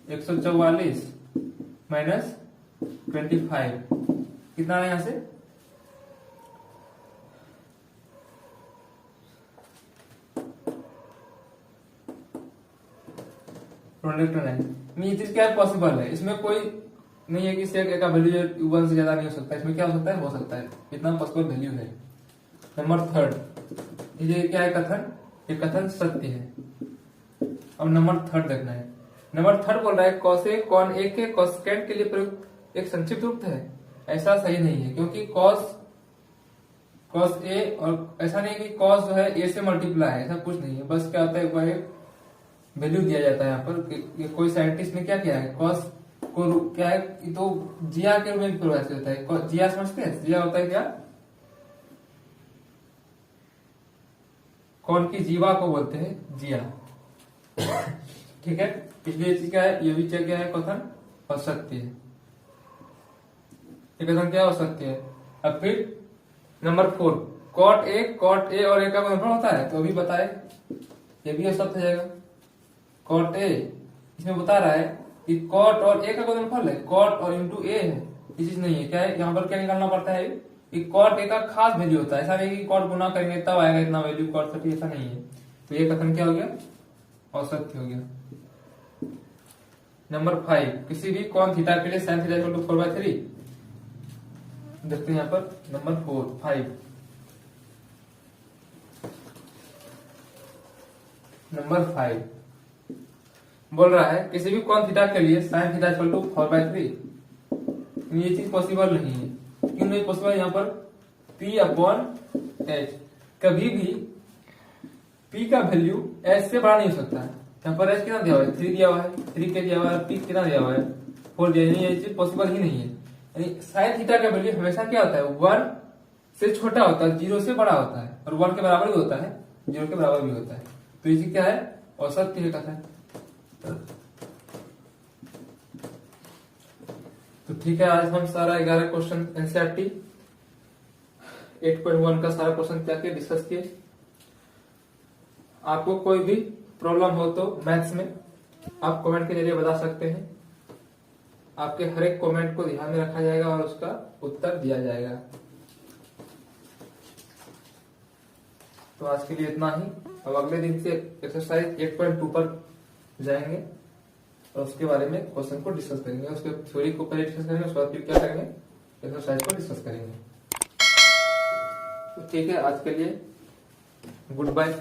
S1: 144 - 25 कितना है यहाँ से, ये चीज क्या है पॉसिबल है। इसमें कोई नहीं है कि sec a का वैल्यू 1 से ज्यादा नहीं हो सकता, इसमें क्या हो सकता है, इतना पॉसिबल वैल्यू है। नंबर 3, ये क्या है कथन, ये कथन सत्य है। अब नंबर 3 देखना है। नंबर 3 बोल रहा है cos a कौन a के कोसेकेंट के लिए प्रयुक्त एक संक्षिप्त रूप है। ऐसा सही नहीं है, क्योंकि cos a और ऐसा नहीं कि cos जो है a से मल्टीप्लाई है, ऐसा कुछ नहीं है। बस क्या होता है, वह वैल्यू दिया जाता है यहाँ पर। ये कोई साइंटिस्ट ने क्या किया है, cos को क्या है, तो जिया के रूप में परिभाषित होता है। जिया समझते हैं, जिया होता है क्या, कौन की जीवा को बोलते हैं जिया, ठीक है। इसलिए चीज क्या है, ये भी क्या है कथन असत्य है, ये कथन क्या असत्य है। अब फिर नंबर 4, cot a और a का गुणनफल होता है, तो अभी बताए, ये भी असत्य हो जाएगा। cot a इसमें बता रहा है कि cot और a का गुणनफल है, cot और इंटू a है, ये चीज नहीं है। क्या है यहाँ पर क्या निकालना पड़ता है कि cot a का खास वैल्यू होता है, ऐसा नहीं कि cot गुना करेंगे तब आएगा इतना वैल्यू, cot 30 ऐसा नहीं है। तो ये कथन क्या हो गया, असत्य हो गया। नंबर 5, किसी भी कौन थीटा के लिए sin थीटा = 4/3, देखते हैं यहाँ पर नंबर 5 नंबर 5 बोल रहा है, किसी भी कौन थीटा के लिए sin थीटा = 4/3, ये चीज पॉसिबल नहीं है। क्यों नहीं पॉसिबल, यहाँ पर p/h कभी भी p का वैल्यू h से बड़ा नहीं हो सकता है। यहाँ पर h कितना दिया हुआ है, 3 दिया हुआ है, 3 के दिया हुआ है, p कितना दिया हुआ है 4 दिया, यानी ये चीज पॉसिबल ही नहीं है। यानी sin थीटा का वैल्यू हमेशा क्या होता है, 1 से छोटा होता है, 0 से बड़ा होता है, और 1 के बराबर भी होता है, 0 के बराबर भी होता है। तो ये क्या है, असत्य है कथन। तो ठीक है, आज हम सारा 11 क्वेश्चन एनसीईआरटी 8.1 का सारा क्वेश्चन क्या के डिस्कस किए। आपको कोई भी प्रॉब्लम हो तो मैथ्स में आप कमेंट के जरिए बता सकते हैं। आपके हर एक कमेंट को ध्यान में रखा जाएगा और उसका उत्तर दिया जाएगा। तो आज के लिए इतना ही। अब अगले दिन से एक्सरसाइज 8.2 पर जाएंगे और उसके बारे में क्वेश्चन को डिस्कस करेंगे, उसके थ्योरी को पहले डिस्कस करेंगे, उसके बाद फिर क्या करेंगे, एक्सरसाइज को डिस्कस करेंगे। तो ठीक है, आज के लिए गुड बाय।